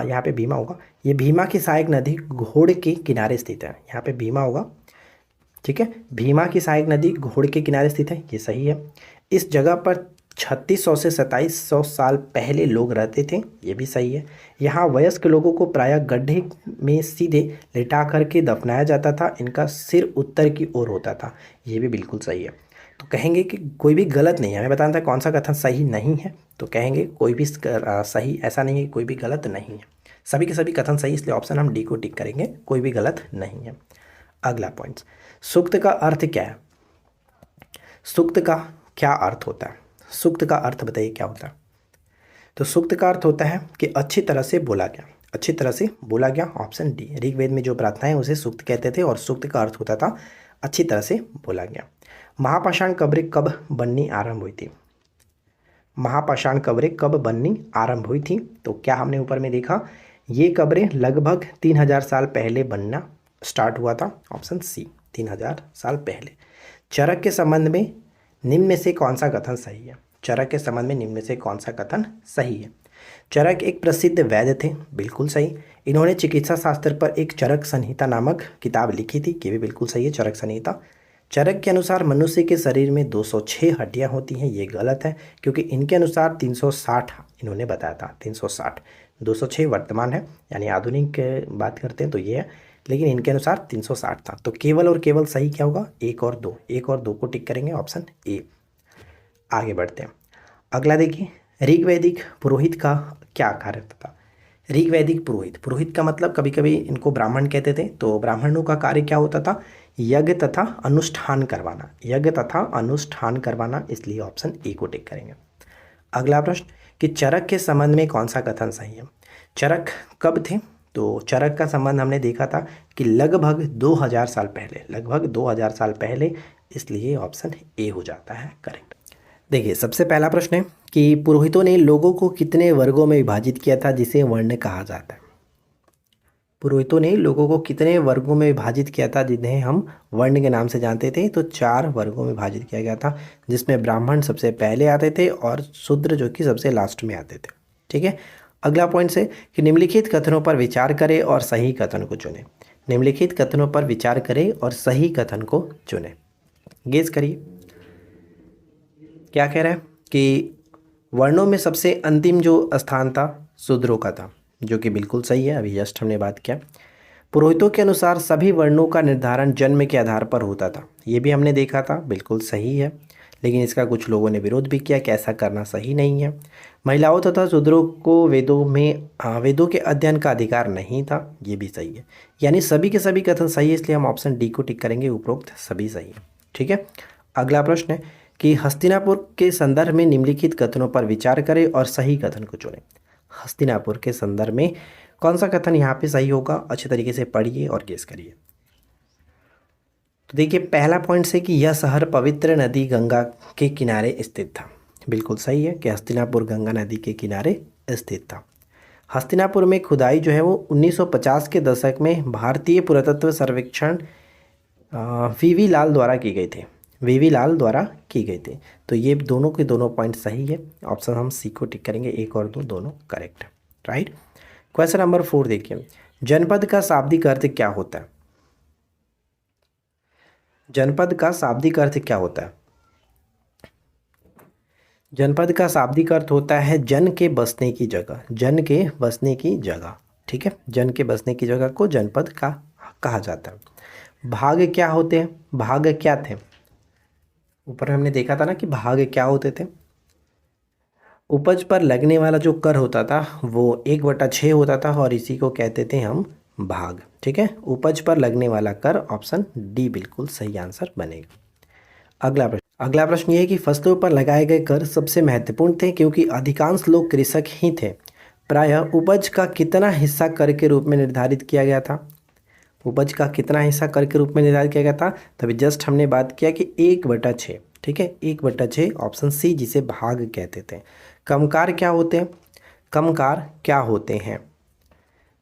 यहाँ पे भीमा होगा, ये भीमा की सहायक नदी घोड़ के किनारे स्थित है। यहाँ पे भीमा होगा, ठीक है, भीमा की सहायक नदी घोड़ के किनारे स्थित है, ये सही है। इस जगह पर 3600 से 2700 साल पहले लोग रहते थे, ये भी सही है। यहाँ वयस्क लोगों को प्रायः गड्ढे में सीधे लिटा करके दफनाया जाता था, इनका सिर उत्तर की ओर होता था, ये भी बिल्कुल सही है। तो कहेंगे कि कोई भी गलत नहीं है, हमें बताना था कौन सा कथन सही नहीं है, तो कहेंगे कोई भी सही ऐसा नहीं है, कोई भी गलत नहीं है, सभी के सभी कथन सही, इसलिए ऑप्शन हम डी को टिक करेंगे, कोई भी गलत नहीं है। अगला पॉइंट, सूक्त का अर्थ क्या है? सूक्त का क्या अर्थ होता है? सूक्त का अर्थ बताइए क्या होता है? तो सूक्त का अर्थ होता है कि अच्छी तरह से बोला गया, अच्छी तरह से बोला गया। ऑप्शन डी, ऋग्वेद में जो प्रार्थनाएं उसे सूक्त कहते थे और सूक्त का अर्थ होता था अच्छी तरह से बोला गया। महापाषाण कब्रें कब बननी आरंभ हुई थी? महापाषाण कब्रें कब बननी आरंभ हुई थी? तो क्या हमने ऊपर में देखा, ये कब्रें लगभग 3000 साल पहले बनना स्टार्ट हुआ था। ऑप्शन सी, 3000 साल पहले। चरक के संबंध में निम्न में से कौन सा कथन सही है? चरक के संबंध में निम्न में से कौन सा कथन सही है? चरक एक प्रसिद्ध वैद्य थे, बिल्कुल सही। इन्होंने चिकित्सा शास्त्र पर एक चरक संहिता नामक किताब लिखी थी, ये भी बिल्कुल सही है, चरक संहिता। चरक के अनुसार मनुष्य के शरीर में 206 हड्डियां होती हैं, ये गलत है, क्योंकि इनके अनुसार 360 इन्होंने बताया था, 360। 206 वर्तमान है, यानी आधुनिक बात करते हैं तो ये है, लेकिन इनके अनुसार 360 था। तो केवल और केवल सही क्या होगा? 1 और 2, 1 और 2 को टिक करेंगे, ऑप्शन ए। आगे बढ़ते हैं, अगला देखिए, ऋग्वैदिक पुरोहित का क्या कार्य था? ऋग्वैदिक पुरोहित, पुरोहित का मतलब कभी कभी इनको ब्राह्मण कहते थे, तो ब्राह्मणों का कार्य क्या होता था? यज्ञ तथा अनुष्ठान करवाना, यज्ञ तथा अनुष्ठान करवाना, इसलिए ऑप्शन ए को टिक करेंगे। अगला प्रश्न, कि चरक के संबंध में कौन सा कथन सही है? चरक कब थे? तो चरक का संबंध हमने देखा था कि लगभग 2000 साल पहले, लगभग 2000 साल पहले, इसलिए ऑप्शन ए हो जाता है करेक्ट। देखिए, सबसे पहला प्रश्न है कि पुरोहितों ने लोगों को कितने वर्गों में विभाजित किया था जिसे वर्ण कहा जाता है? पुरोहितों ने लोगों को कितने वर्गों में विभाजित किया था जिन्हें हम वर्ण के नाम से जानते थे? तो 4 वर्गों में विभाजित किया गया था, जिसमें ब्राह्मण सबसे पहले आते थे और शूद्र जो कि सबसे लास्ट में आते थे। ठीक है, अगला पॉइंट से कि निम्नलिखित कथनों पर विचार करें और सही कथन को चुनें। निम्नलिखित कथनों पर विचार करें और सही कथन को चुनें। गेस करिए क्या कह रहा है कि वर्णों में सबसे अंतिम जो स्थान था शूद्रों का था, जो कि बिल्कुल सही है, अभी जस्ट हमने बात किया। पुरोहितों के अनुसार सभी वर्णों का निर्धारण जन्म के आधार पर होता था, ये भी हमने देखा था, बिल्कुल सही है, लेकिन इसका कुछ लोगों ने विरोध भी किया कि ऐसा करना सही नहीं है। महिलाओं तथा शूद्रों को वेदों के अध्ययन का अधिकार नहीं था, ये भी सही है। यानी सभी के सभी कथन सही है, इसलिए हम ऑप्शन डी को टिक करेंगे, उपरोक्त सभी सही है। ठीक है, अगला प्रश्न है कि हस्तिनापुर के संदर्भ में निम्नलिखित कथनों पर विचार करें और सही कथन को चुनें। हस्तिनापुर के संदर्भ में कौन सा कथन यहाँ पे सही होगा? अच्छे तरीके से पढ़िए और गेस करिए। तो देखिए, पहला पॉइंट से कि यह शहर पवित्र नदी गंगा के किनारे स्थित था, बिल्कुल सही है कि हस्तिनापुर गंगा नदी के किनारे स्थित था। हस्तिनापुर में खुदाई जो है वो 1950 के दशक में भारतीय पुरातत्व सर्वेक्षण वीवी लाल द्वारा की गई थी, वीवी लाल द्वारा की गई थी। तो ये दोनों के दोनों पॉइंट सही है, ऑप्शन हम सी को टिक करेंगे, 1 और 2 दोनों करेक्ट है, राइट। क्वेश्चन नंबर 4 देखिए, जनपद का शाब्दिक अर्थ क्या होता है? जनपद का शाब्दिक अर्थ क्या होता है? जनपद का शाब्दिक अर्थ होता है जन के बसने की जगह, जन के बसने की जगह। ठीक है, जन के बसने की जगह को जनपद का कहा जाता है। भाग क्या होते हैं? भाग क्या थे? ऊपर हमने देखा था ना कि भाग क्या होते थे। उपज पर लगने वाला जो कर होता था वो 1/6 होता था और इसी को कहते थे हम भाग। ठीक है, उपज पर लगने वाला कर, ऑप्शन डी बिल्कुल सही आंसर बनेगा। अगला प्रश्न ये है कि फसलों पर लगाए गए कर सबसे महत्वपूर्ण थे क्योंकि अधिकांश लोग कृषक ही थे। प्रायः उपज का कितना हिस्सा कर के रूप में निर्धारित किया गया था? उपज का कितना हिस्सा कर के रूप में निर्धारित किया गया था? तभी जस्ट हमने बात किया कि 1/6। ठीक है, 1/6 ऑप्शन सी, जिसे भाग कहते थे। कमकार क्या होते हैं? कमकार क्या होते हैं?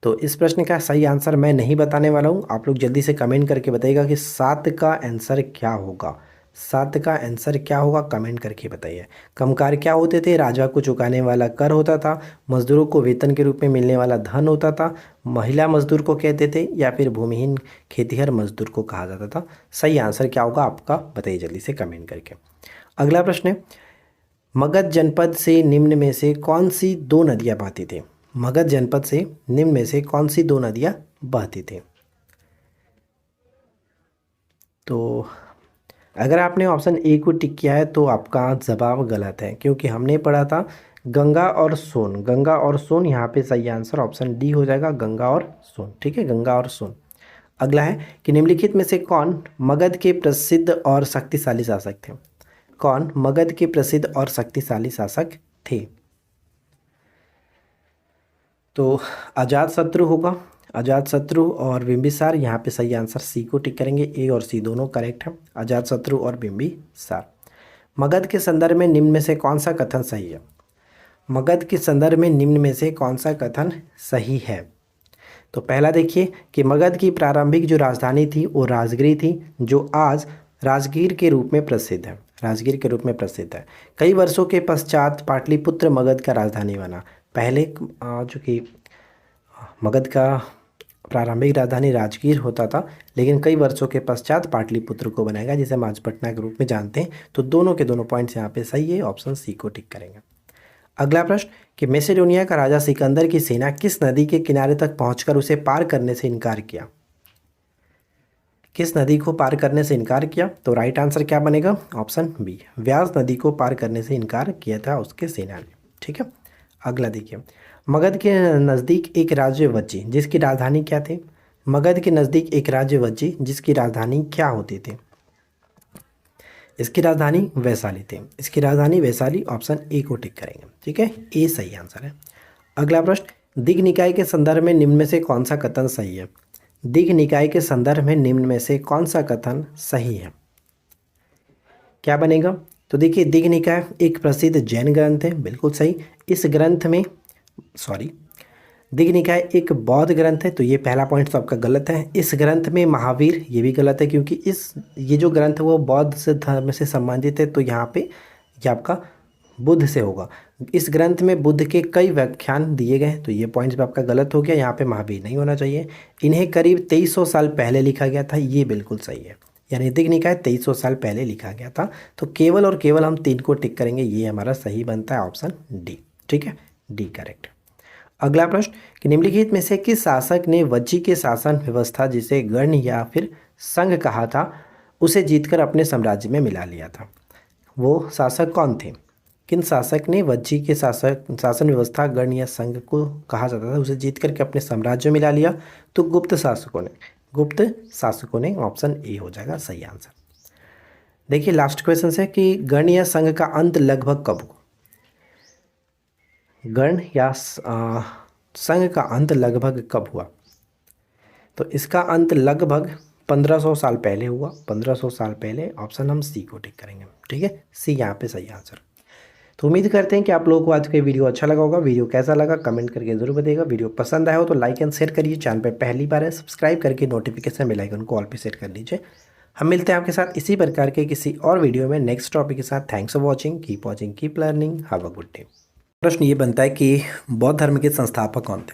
तो इस प्रश्न का सही आंसर मैं नहीं बताने वाला हूँ, आप लोग जल्दी से कमेंट करके बताइएगा कि 7 का आंसर क्या होगा। 7 का आंसर क्या होगा, कमेंट करके बताइए। कमकार क्या होते थे? राजा को चुकाने वाला कर होता था, मजदूरों को वेतन के रूप में मिलने वाला धन होता था, महिला मजदूर को कहते थे, या फिर भूमिहीन खेतिहर मजदूर को कहा जाता था। सही आंसर क्या होगा आपका, बताइए जल्दी से कमेंट करके। अगला प्रश्न है, मगध जनपद से निम्न में से कौन सी 2 नदियाँ बहती थी? मगध जनपद से निम्न में से कौन सी 2 नदियाँ बहती थी? तो अगर आपने ऑप्शन ए को टिक किया है तो आपका जवाब गलत है, क्योंकि हमने पढ़ा था गंगा और सोन। गंगा और सोन यहाँ पे सही आंसर ऑप्शन डी हो जाएगा, गंगा और सोन। ठीक है, गंगा और सोन। अगला है कि निम्नलिखित में से कौन मगध के प्रसिद्ध और शक्तिशाली शासक थे? कौन मगध के प्रसिद्ध और शक्तिशाली शासक थे? तो अजातशत्रु होगा, अजातशत्रु और बिंबिसार। यहाँ पे सही आंसर सी को टिक करेंगे, ए और सी दोनों करेक्ट है, अजातशत्रु और बिंबिसार। मगध के संदर्भ में निम्न में से कौन सा कथन सही है? मगध के संदर्भ में निम्न में से कौन सा कथन सही है? तो पहला देखिए कि मगध की प्रारंभिक जो राजधानी थी वो राजगिरी थी, जो आज राजगीर के रूप में प्रसिद्ध है, राजगीर के रूप में प्रसिद्ध है। कई वर्षों के पश्चात पाटलिपुत्र मगध का राजधानी बना। पहले जो कि मगध का प्रारंभिक राजधानी राजगीर होता था, लेकिन कई वर्षों के पश्चात पाटलिपुत्र को बनाया गया, जिसे हम आज पटना के रूप में जानते हैं। तो दोनों के दोनों पॉइंट्स यहाँ पे सही है, ऑप्शन सी को टिक करेंगे। अगला प्रश्न कि मैसेडोनिया का राजा सिकंदर की सेना किस नदी के किनारे तक पहुंचकर उसे पार करने से इनकार किया? किस नदी को पार करने से इनकार किया? तो राइट आंसर क्या बनेगा? ऑप्शन बी, व्यास नदी को पार करने से इनकार किया था उसके सेना ने। ठीक है, अगला देखिए, मगध के नज़दीक एक राज्य वज्जी जिसकी राजधानी क्या थी? मगध के नज़दीक एक राज्य वज्जी जिसकी राजधानी क्या होती थी? इसकी राजधानी वैशाली थी, इसकी राजधानी वैशाली, ऑप्शन ए को टिक करेंगे। ठीक है, ए सही आंसर है। अगला प्रश्न, दिग् निकाय के संदर्भ में निम्न में से कौन सा कथन सही है? दिग् निकाय के संदर्भ में निम्न में से कौन सा कथन सही है? क्या बनेगा? तो देखिए, दिग् निकाय एक प्रसिद्ध जैन ग्रंथ है, बिल्कुल सही। इस ग्रंथ में दिग् निकाय एक बौद्ध ग्रंथ है, तो ये पहला पॉइंट तो आपका गलत है। इस ग्रंथ में महावीर, ये भी गलत है, क्योंकि ये जो ग्रंथ है वो बौद्ध से धर्म से संबंधित है, तो यहाँ पे ये आपका बुद्ध से होगा। इस ग्रंथ में बुद्ध के कई व्याख्यान दिए गए हैं, तो ये पॉइंट्स भी आपका गलत हो गया, यहाँ पे महावीर नहीं होना चाहिए। इन्हें करीब 2300 साल पहले लिखा गया था, ये बिल्कुल सही है, यानी दिग् निकाय 2300 साल पहले लिखा गया था। तो केवल और केवल हम 3 को टिक करेंगे, ये हमारा सही बनता है, ऑप्शन डी। ठीक है, डी करेक्ट। अगला प्रश्न कि निम्नलिखित में से किस शासक ने वज्जी के शासन व्यवस्था, जिसे गण या फिर संघ कहा था, उसे जीतकर अपने साम्राज्य में मिला लिया था? वो शासक कौन थे? किन शासक ने वज्जी के शासन व्यवस्था गण या संघ को कहा जाता था, उसे जीत करके अपने साम्राज्य में मिला लिया? तो गुप्त शासकों ने, ऑप्शन ए हो जाएगा सही आंसर। देखिए, लास्ट क्वेश्चन है कि गण या संघ का अंत लगभग कब हुआ? गण या संघ का अंत लगभग कब हुआ? तो इसका अंत लगभग 1500 साल पहले हुआ, 1500 साल पहले, ऑप्शन हम सी को टिक करेंगे। ठीक है, सी यहाँ पे सही आंसर। तो उम्मीद करते हैं कि आप लोगों को आज का वीडियो अच्छा लगा होगा। वीडियो कैसा लगा कमेंट करके जरूर बताइएगा। वीडियो पसंद आया हो तो लाइक एंड शेयर करिए। चैनल पर पहली बार है सब्सक्राइब करके नोटिफिकेशन बेल आइकन को ऑल पे सेट कर लीजिए। हम मिलते हैं आपके साथ इसी प्रकार के किसी और वीडियो में नेक्स्ट टॉपिक के साथ। Thanks for watching, keep learning, have a good day. प्रश्न ये बनता है कि बौद्ध धर्म के संस्थापक कौन थे?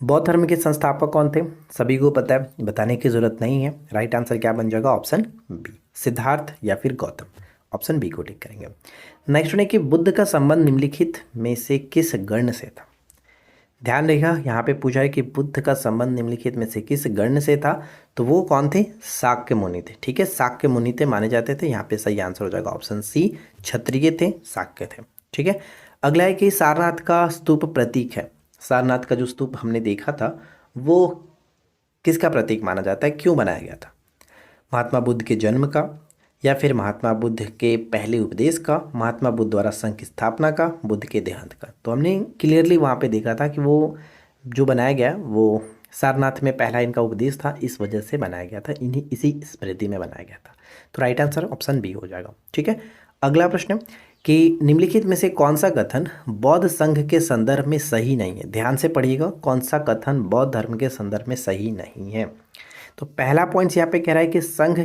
बौद्ध धर्म के संस्थापक कौन थे? सभी को पता है, बताने की जरूरत नहीं है। राइट आंसर क्या बन जाएगा? ऑप्शन बी, सिद्धार्थ या फिर गौतम, ऑप्शन बी को टिक करेंगे। नेक्स्ट है कि बुद्ध का संबंध निम्नलिखित में से किस गण से था? ध्यान रखिएगा, यहाँ पे पूछा है कि बुद्ध का संबंध निम्नलिखित में से किस गण से था, तो वो कौन थे? शाक्य मुनि थे। ठीक है, शाक्य मुनि थे माने जाते थे। यहाँ पे सही आंसर हो जाएगा ऑप्शन सी, क्षत्रिय थे, शाक्य थे। ठीक है, अगला है कि सारनाथ का स्तूप प्रतीक है। सारनाथ का जो स्तूप हमने देखा था वो किसका प्रतीक माना जाता है, क्यों बनाया गया था? महात्मा बुद्ध के जन्म का, या फिर महात्मा बुद्ध के पहले उपदेश का, महात्मा बुद्ध द्वारा संघ की स्थापना का, बुद्ध के देहांत का? तो हमने क्लियरली वहाँ पे देखा था कि वो जो बनाया गया वो सारनाथ में पहला इनका उपदेश था, इस वजह से बनाया गया था, इसी स्मृति में बनाया गया था। तो राइट आंसर ऑप्शन बी हो जाएगा। ठीक है, अगला प्रश्न कि निम्नलिखित में से कौन सा कथन बौद्ध संघ के संदर्भ में सही नहीं है? ध्यान से पढ़िएगा, कौन सा कथन बौद्ध धर्म के संदर्भ में सही नहीं है। तो पहला पॉइंट यहाँ पे कह रहा है कि संघ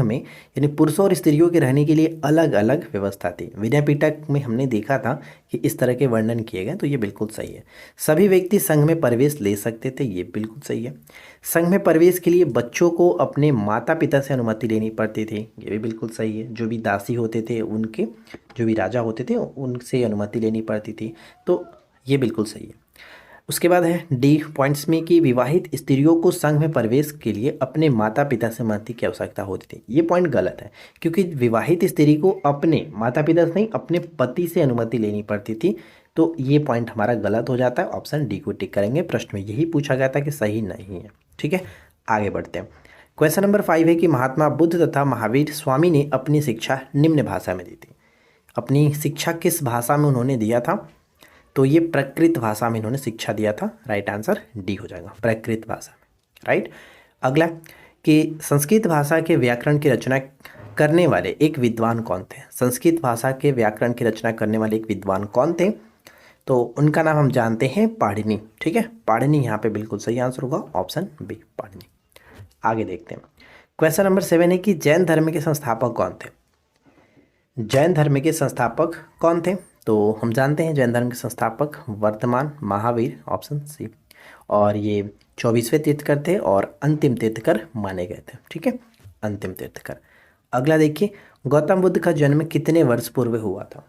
में यानी पुरुषों और स्त्रियों के रहने के लिए अलग अलग व्यवस्था थी। विनय पिटक में हमने देखा था कि इस तरह के वर्णन किए गए, तो ये बिल्कुल सही है। सभी व्यक्ति संघ में प्रवेश ले सकते थे, ये बिल्कुल सही है। संघ में प्रवेश के लिए बच्चों को अपने माता पिता से अनुमति लेनी पड़ती थी, ये भी बिल्कुल सही है। जो भी दासी होते थे उनके, जो भी राजा होते थे उनसे अनुमति लेनी पड़ती थी, तो ये बिल्कुल सही है। उसके बाद है डी पॉइंट्स में कि विवाहित स्त्रियों को संघ में प्रवेश के लिए अपने माता पिता से अनुमति की आवश्यकता होती थी। ये पॉइंट गलत है, क्योंकि विवाहित स्त्री को अपने माता पिता से नहीं, अपने पति से अनुमति लेनी पड़ती थी। तो ये पॉइंट हमारा गलत हो जाता है, ऑप्शन डी को टिक करेंगे। प्रश्न में यही पूछा गया था कि सही नहीं है। ठीक है, आगे बढ़ते हैं क्वेश्चन नंबर 5 है कि महात्मा बुद्ध तथा महावीर स्वामी ने अपनी शिक्षा निम्न भाषा में दी थी। अपनी शिक्षा किस भाषा में उन्होंने दिया था? तो ये प्राकृत भाषा में इन्होंने शिक्षा दिया था। राइट आंसर डी हो जाएगा, प्राकृत भाषा में। राइट। अगला कि संस्कृत भाषा के व्याकरण की रचना करने वाले एक विद्वान कौन थे? संस्कृत भाषा के व्याकरण की रचना करने वाले एक विद्वान कौन थे? तो उनका नाम हम जानते हैं पाणिनि। ठीक है, पाणिनि यहाँ पे बिल्कुल सही आंसर होगा, ऑप्शन बी पाणिनि। आगे देखते हैं। क्वेश्चन नंबर 7 है कि जैन धर्म के संस्थापक कौन थे? जैन धर्म के संस्थापक कौन थे? तो हम जानते हैं जैन धर्म के संस्थापक वर्धमान महावीर, ऑप्शन सी। और ये 24वें तीर्थकर थे और अंतिम तीर्थकर माने गए थे। ठीक है, अंतिम तीर्थकर। अगला देखिए, गौतम बुद्ध का जन्म कितने वर्ष पूर्व हुआ था?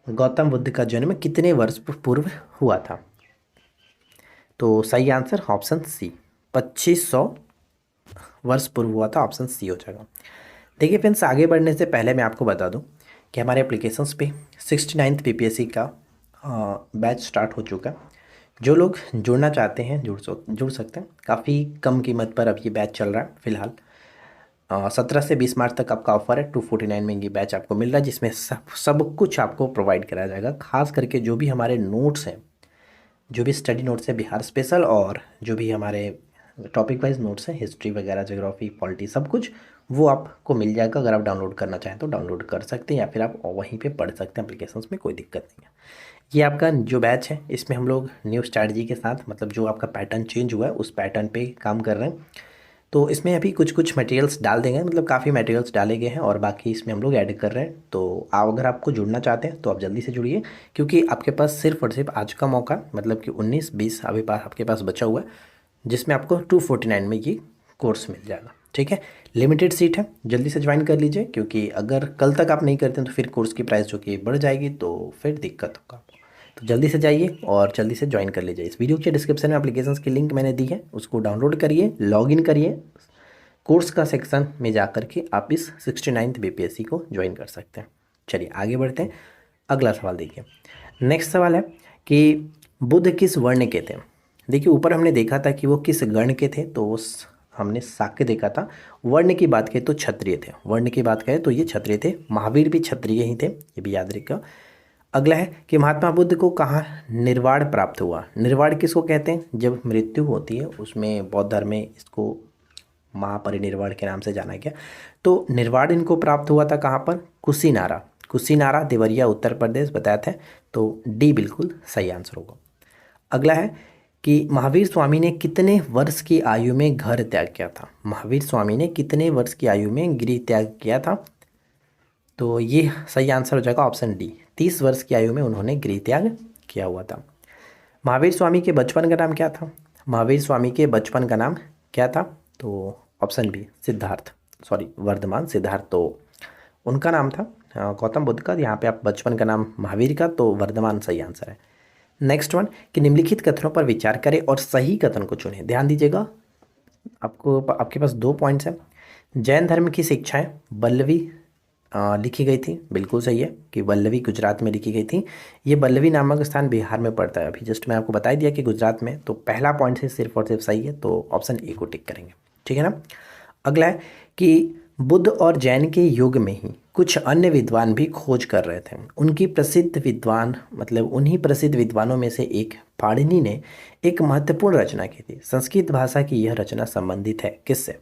गौतम बुद्ध का जन्म कितने वर्ष पूर्व हुआ था? तो सही आंसर ऑप्शन सी, 2500 वर्ष पूर्व हुआ था, ऑप्शन सी हो जाएगा। देखिए फ्रेंड्स, आगे बढ़ने से पहले मैं आपको बता दूं कि हमारे एप्लीकेशंस पे 69th पीपीएससी का बैच स्टार्ट हो चुका है। जो लोग जुड़ना चाहते हैं जुड़ सकते हैं। काफ़ी कम कीमत पर अब ये बैच चल रहा है फिलहाल। 17 से 20 मार्च तक आपका ऑफर है। 249 में ये बैच आपको मिल रहा है, जिसमें सब कुछ आपको प्रोवाइड कराया जाएगा। खास करके जो भी हमारे नोट्स हैं, जो भी स्टडी नोट्स है बिहार स्पेशल, और जो भी हमारे टॉपिक वाइज नोट्स हैं, हिस्ट्री वगैरह, ज्योग्राफी, पॉलिटी, सब कुछ वो आपको मिल जाएगा। अगर आप डाउनलोड करना चाहें तो डाउनलोड कर सकते हैं, या फिर आप वहीं पे पढ़ सकते हैं एप्लीकेशंस में, कोई दिक्कत नहीं है। ये आपका जो बैच है, इसमें हम लोग न्यू स्ट्रैटेजी के साथ, मतलब जो आपका पैटर्न चेंज हुआ है उस पैटर्न पे काम कर रहे हैं। तो इसमें अभी कुछ मटेरियल्स डाल देंगे, मतलब काफ़ी मटेरियल्स डाले गए हैं और बाकी इसमें हम लोग ऐड कर रहे हैं। तो आप अगर आपको जुड़ना चाहते हैं तो आप जल्दी से जुड़िए, क्योंकि आपके पास सिर्फ और सिर्फ आज का मौका, मतलब कि 19-20 अभी आपके पास बचा हुआ है, जिसमें आपको 249 में ये कोर्स मिल जाएगा। ठीक है, लिमिटेड सीट है, जल्दी से ज्वाइन कर लीजिए, क्योंकि अगर कल तक आप नहीं करते हैं तो फिर कोर्स की प्राइस जो कि बढ़ जाएगी, तो फिर दिक्कत होगा। तो जल्दी से जाइए और जल्दी से ज्वाइन कर लीजिए। इस वीडियो के डिस्क्रिप्शन में एप्लीकेशंस की लिंक मैंने दी है, उसको डाउनलोड करिए, लॉगिन करिए, कोर्स का सेक्शन में जा कर के आप इस 69th बीपीएससी को ज्वाइन कर सकते हैं। चलिए आगे बढ़ते हैं। अगला सवाल देखिए। नेक्स्ट सवाल है कि बुद्ध किस वर्ण के थे? देखिए ऊपर हमने देखा था कि वो किस गण के थे, तो उस हमने शाक्य देखा था। वर्ण की बात करें तो क्षत्रिय थे, वर्ण की बात करें तो ये क्षत्रिय थे। महावीर भी क्षत्रिय ही थे, ये भी याद रखिएगा। अगला है कि महात्मा बुद्ध को कहाँ निर्वाण प्राप्त हुआ? निर्वाण किसको कहते हैं? जब मृत्यु होती है, उसमें बौद्ध धर्म में इसको महापरिनिर्वाण के नाम से जाना गया। तो निर्वाण इनको प्राप्त हुआ था कहाँ पर? कुशीनारा। कुशीनारा, देवरिया, उत्तर प्रदेश बताया था। तो डी बिल्कुल सही आंसर होगा। अगला है कि महावीर स्वामी ने कितने वर्ष की आयु में घर त्याग किया था? महावीर स्वामी ने कितने वर्ष की आयु में गृह त्याग किया था? तो ये सही आंसर हो जाएगा, ऑप्शन डी, 30 वर्ष की आयु में उन्होंने गृह त्याग किया हुआ था। महावीर स्वामी के बचपन का नाम क्या था? महावीर स्वामी के बचपन का नाम क्या था? तो option B Siddharth, sorry Vardhaman Siddharth, तो उनका नाम था गौतम बुद्ध का। यहाँ पे आप बचपन का नाम महावीर का, तो वर्धमान सही आंसर है। नेक्स्ट वन कि निम्नलिखित कथनों पर विचार करें और सही कथन को चुनें। ध्यान दीजिएगा, आपके पास 2 पॉइंट्स हैं। जैन धर्म की शिक्षाएं वल्लवी लिखी गई थी, बिल्कुल सही है कि वल्लवी गुजरात में लिखी गई थी। ये वल्लवी नामक स्थान बिहार में पड़ता है। अभी जस्ट मैं आपको बता दिया कि गुजरात में, तो पहला पॉइंट से सिर्फ और सिर्फ सही है, तो ऑप्शन ए को टिक करेंगे। ठीक है ना। अगला है कि बुद्ध और जैन के युग में ही कुछ अन्य विद्वान भी खोज कर रहे थे। उनकी प्रसिद्ध विद्वान, मतलब उन्हीं प्रसिद्ध विद्वानों में से एक पाणिनि ने एक महत्वपूर्ण रचना की थी। संस्कृत भाषा की यह रचना संबंधित है किससे?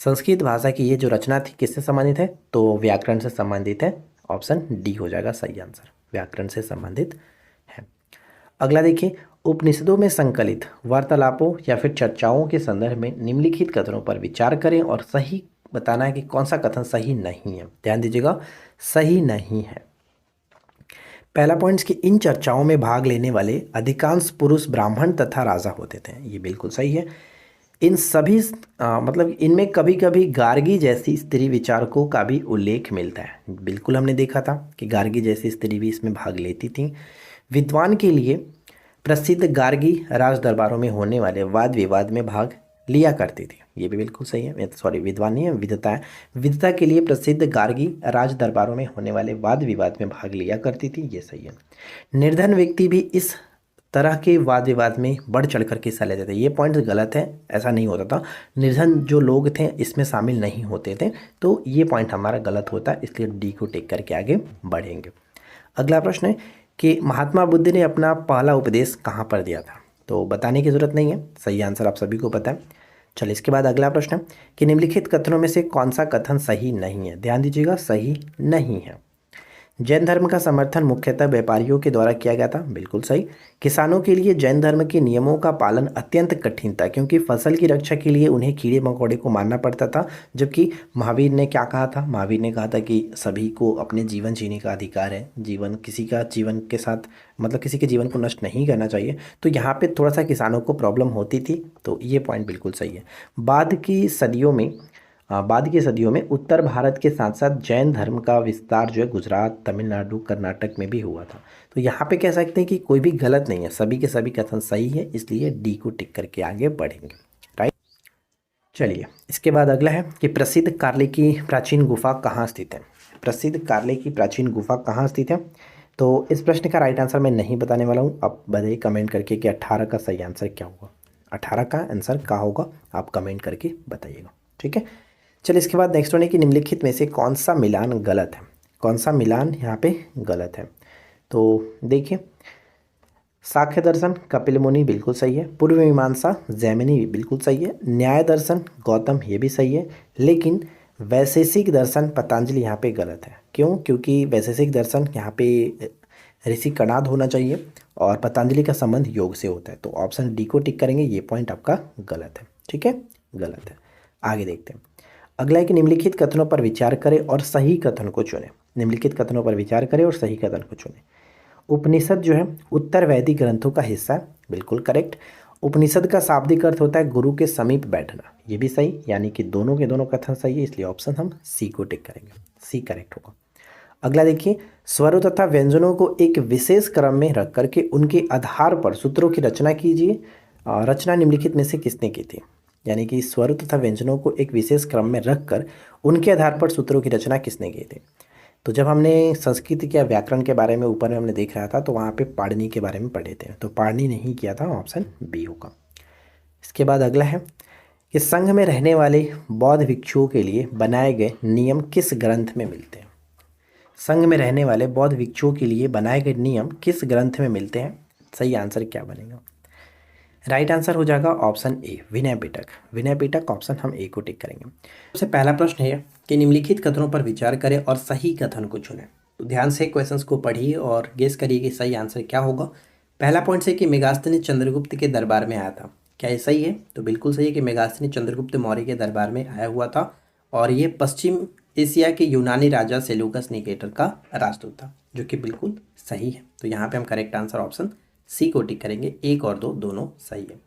संस्कृत भाषा की ये जो रचना थी किससे संबंधित है? तो व्याकरण से संबंधित है। ऑप्शन डी हो जाएगा सही आंसर, व्याकरण से संबंधित है। अगला देखिए, उपनिषदों में संकलित वार्तालापों या फिर चर्चाओं के संदर्भ में निम्नलिखित कथनों पर विचार करें और सही बताना है कि कौन सा कथन सही नहीं है। ध्यान दीजिएगा, सही नहीं है। पहला पॉइंट कि इन चर्चाओं में भाग लेने वाले अधिकांश पुरुष ब्राह्मण तथा राजा होते थे, ये बिल्कुल सही है। इन सभी मतलब इनमें कभी कभी गार्गी जैसी स्त्री विचारकों का भी उल्लेख मिलता है। बिल्कुल हमने देखा था कि गार्गी जैसी स्त्री भी इसमें भाग लेती थी। विद्वान के लिए प्रसिद्ध गार्गी राज दरबारों में होने वाले वाद विवाद में भाग लिया करती थी, ये भी बिल्कुल सही है। सॉरी, विद्वान नहीं है, विद्वता है। विद्वता के लिए प्रसिद्ध गार्गी राज दरबारों में होने वाले वाद विवाद में भाग लिया करती थी, ये सही है। निर्धन व्यक्ति भी इस तरह के वाद विवाद में बढ़ चढ़ कर के हिस्सा लेते थे। ये पॉइंट गलत है, ऐसा नहीं होता था। निर्धन जो लोग थे इसमें शामिल नहीं होते थे, तो ये पॉइंट हमारा गलत होता है, इसलिए डी को टिक करके आगे बढ़ेंगे। अगला प्रश्न है कि महात्मा बुद्ध ने अपना पहला उपदेश कहाँ पर दिया था? तो बताने की ज़रूरत नहीं है, सही आंसर आप सभी को पता है। चलिए इसके बाद अगला प्रश्न है कि निम्नलिखित कथनों में से कौन सा कथन सही नहीं है? ध्यान दीजिएगा, सही नहीं है। जैन धर्म का समर्थन मुख्यतः व्यापारियों के द्वारा किया गया था, बिल्कुल सही। किसानों के लिए जैन धर्म के नियमों का पालन अत्यंत कठिन था, क्योंकि फसल की रक्षा के लिए उन्हें कीड़े मकोड़े को मारना पड़ता था। जबकि महावीर ने क्या कहा था? महावीर ने कहा था कि सभी को अपने जीवन जीने का अधिकार है, जीवन किसी का जीवन के साथ मतलब किसी के जीवन को नष्ट नहीं करना चाहिए। तो यहाँ पे थोड़ा सा किसानों को प्रॉब्लम होती थी, तो ये पॉइंट बिल्कुल सही है। बाद की सदियों में उत्तर भारत के साथ साथ जैन धर्म का विस्तार जो है गुजरात, तमिलनाडु, कर्नाटक में भी हुआ था। तो यहाँ पे कह सकते हैं कि कोई भी गलत नहीं है, सभी के सभी कथन सही है, इसलिए डी को टिक करके आगे बढ़ेंगे। राइट, चलिए इसके बाद अगला है कि प्रसिद्ध कार्ले की प्राचीन गुफा कहाँ स्थित है? प्रसिद्ध कार्ले की प्राचीन गुफा कहाँ स्थित है? तो इस प्रश्न का राइट आंसर मैं नहीं बताने वाला हूँ, आप बताइए कमेंट करके कि 18 का सही आंसर क्या होगा। 18 का आंसर क्या होगा आप कमेंट करके बताइएगा, ठीक है। चलिए इसके बाद नेक्स्ट वन है कि निम्नलिखित में से कौन सा मिलान गलत है? कौन सा मिलान यहाँ पे गलत है? तो देखिए, सांख्य दर्शन कपिल मुनि बिल्कुल सही है, पूर्व मीमांसा जैमिनी बिल्कुल सही है, न्याय दर्शन गौतम ये भी सही है, लेकिन वैशेषिक दर्शन पतंजलि यहाँ पे गलत है। क्यों? क्योंकि वैशेषिक दर्शन यहाँ पे ऋषि कणाद होना चाहिए और पतंजलि का संबंध योग से होता है। तो ऑप्शन डी को टिक करेंगे, ये पॉइंट आपका गलत है, ठीक है, गलत है। आगे देखते हैं। अगला है कि निम्नलिखित कथनों पर विचार करें और सही कथन को चुनें। निम्नलिखित कथनों पर विचार करें और सही कथन को चुनें। उपनिषद जो है उत्तर वैदिक ग्रंथों का हिस्सा है, बिल्कुल करेक्ट। उपनिषद का शाब्दिक अर्थ होता है गुरु के समीप बैठना, ये भी सही, यानी कि दोनों के दोनों कथन सही है, इसलिए ऑप्शन हम सी को टिक करेंगे, सी करेक्ट होगा। अगला देखिए, स्वरों तथा व्यंजनों को एक विशेष क्रम में रख करके उनके आधार पर सूत्रों की रचना कीजिए। रचना निम्नलिखित में से किसने की थी? यानी कि स्वरों तथा व्यंजनों को एक विशेष क्रम में रखकर उनके आधार पर सूत्रों की रचना किसने की थी? तो जब हमने संस्कृत या व्याकरण के बारे में ऊपर में हमने देख रहा था, तो वहाँ पे पाणिनि के बारे में पढ़े थे, तो पाणिनि नहीं किया था, ऑप्शन बी होगा। इसके बाद अगला है कि संघ में रहने वाले बौद्ध भिक्षुओं के लिए बनाए गए नियम किस ग्रंथ में मिलते हैं? संघ में रहने वाले बौद्ध भिक्षुओं के लिए बनाए गए नियम किस ग्रंथ में मिलते हैं? सही आंसर क्या बनेगा? राइट आंसर हो जाएगा option A, Vinaya Pitaka. Vinaya Pitaka option हम ए को टिक करेंगे। सबसे पहला प्रश्न है कि निम्नलिखित कथनों पर विचार करें और सही कथन को चुनें। तो ध्यान से क्वेश्चंस को पढ़िए और गेस करिए कि सही आंसर क्या होगा। पहला पॉइंट है कि मेगास्थनी चंद्रगुप्त के दरबार में आया था, क्या ये सही है? तो बिल्कुल सही है कि मेगास्थनी चंद्रगुप्त मौर्य के दरबार में आया हुआ था और ये पश्चिम एशिया के यूनानी राजा सेल्यूकस निकेटर का राजदूत था, जो कि बिल्कुल सही है। तो यहाँ पे हम करेक्ट आंसर ऑप्शन सी को टिक करेंगे, एक और दो दोनों सही है।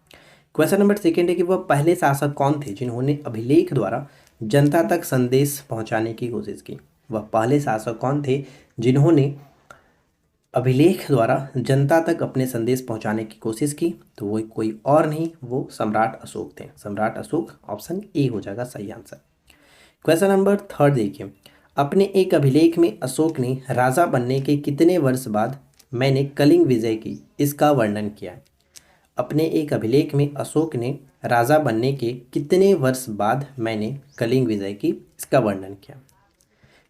क्वेश्चन नंबर सेकेंड है कि वह पहले शासक कौन थे जिन्होंने अभिलेख द्वारा जनता तक संदेश पहुंचाने की कोशिश की? वह पहले शासक कौन थे जिन्होंने अभिलेख द्वारा जनता तक अपने संदेश पहुंचाने की कोशिश की? तो वो कोई और नहीं, वो सम्राट अशोक थे। सम्राट अशोक, ऑप्शन ए हो जाएगा सही आंसर। क्वेश्चन नंबर थर्ड देखिए, अपने एक अभिलेख में अशोक ने राजा बनने के कितने वर्ष बाद मैंने कलिंग विजय की, इसका वर्णन किया है? अपने एक अभिलेख में अशोक ने राजा बनने के कितने वर्ष बाद मैंने कलिंग विजय की, इसका वर्णन किया?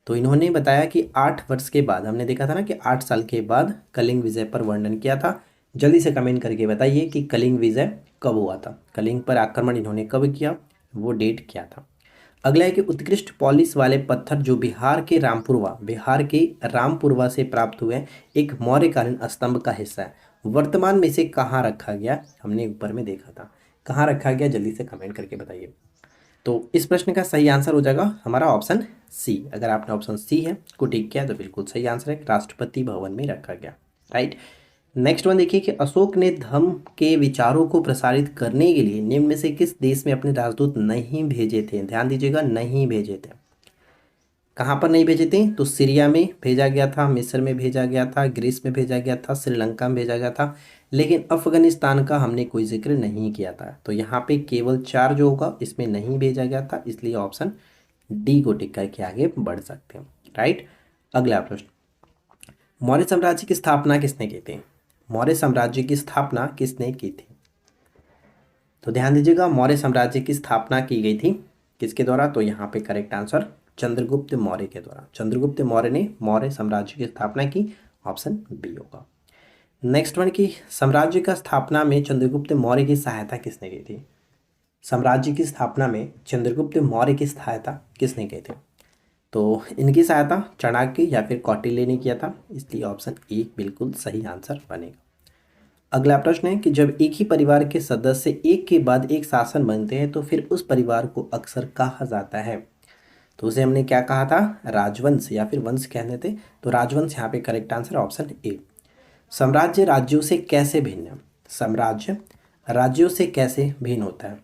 तो इन्होंने बताया कि 8 वर्ष के बाद, हमने देखा था ना कि 8 साल के बाद कलिंग विजय पर वर्णन किया था। जल्दी से कमेंट करके बताइए कि कलिंग विजय कब हुआ था, कलिंग पर आक्रमण इन्होंने कब किया, वो डेट क्या था। अगला है कि उत्कृष्ट पॉलिश वाले पत्थर जो बिहार के रामपुरवा से प्राप्त हुए एक मौर्यकालीन स्तंभ का हिस्सा है, वर्तमान में इसे कहाँ रखा गया? हमने ऊपर में देखा था, कहाँ रखा गया? जल्दी से कमेंट करके बताइए। तो इस प्रश्न का सही आंसर हो जाएगा हमारा ऑप्शन सी। अगर आपने ऑप्शन सी है को टिक किया तो बिल्कुल सही आंसर है, राष्ट्रपति भवन में रखा गया। राइट, नेक्स्ट वन देखिए कि अशोक ने धम्म के विचारों को प्रसारित करने के लिए निम्न में से किस देश में अपने राजदूत नहीं भेजे थे? ध्यान दीजिएगा, नहीं भेजे थे। कहाँ पर नहीं भेजे थे? तो सीरिया में भेजा गया था, मिस्र में भेजा गया था, ग्रीस में भेजा गया था, श्रीलंका में भेजा गया था, लेकिन अफगानिस्तान का हमने कोई जिक्र नहीं किया था। तो यहाँ पे केवल 4 जो होगा इसमें नहीं भेजा गया था, इसलिए ऑप्शन डी को टिक करके आगे बढ़ सकते हैं। राइट, अगला प्रश्न, मौर्य साम्राज्य की स्थापना किसने की थी? मौर्य साम्राज्य की स्थापना किसने की थी? तो ध्यान दीजिएगा, मौर्य साम्राज्य की स्थापना की गई थी किसके द्वारा? तो यहाँ पे करेक्ट आंसर चंद्रगुप्त मौर्य के द्वारा। चंद्रगुप्त मौर्य ने मौर्य साम्राज्य की स्थापना की, ऑप्शन बी होगा। नेक्स्ट वन की साम्राज्य का स्थापना में चंद्रगुप्त मौर्य की सहायता किसने की थी? साम्राज्य की स्थापना में चंद्रगुप्त मौर्य की सहायता किसने की थी? तो इनकी सहायता चाणक्य या फिर कौटिल्य ने किया था, इसलिए ऑप्शन ए बिल्कुल सही आंसर बनेगा। अगला प्रश्न है कि जब एक ही परिवार के सदस्य एक के बाद एक शासन बनते हैं तो फिर उस परिवार को अक्सर कहा जाता है? तो उसे हमने क्या कहा था? राजवंश या फिर वंश कहते थे। तो राजवंश यहाँ पे करेक्ट आंसर, ऑप्शन ए। साम्राज्य राज्यों से कैसे भिन्न है? साम्राज्य राज्यों से कैसे भिन्न होता है?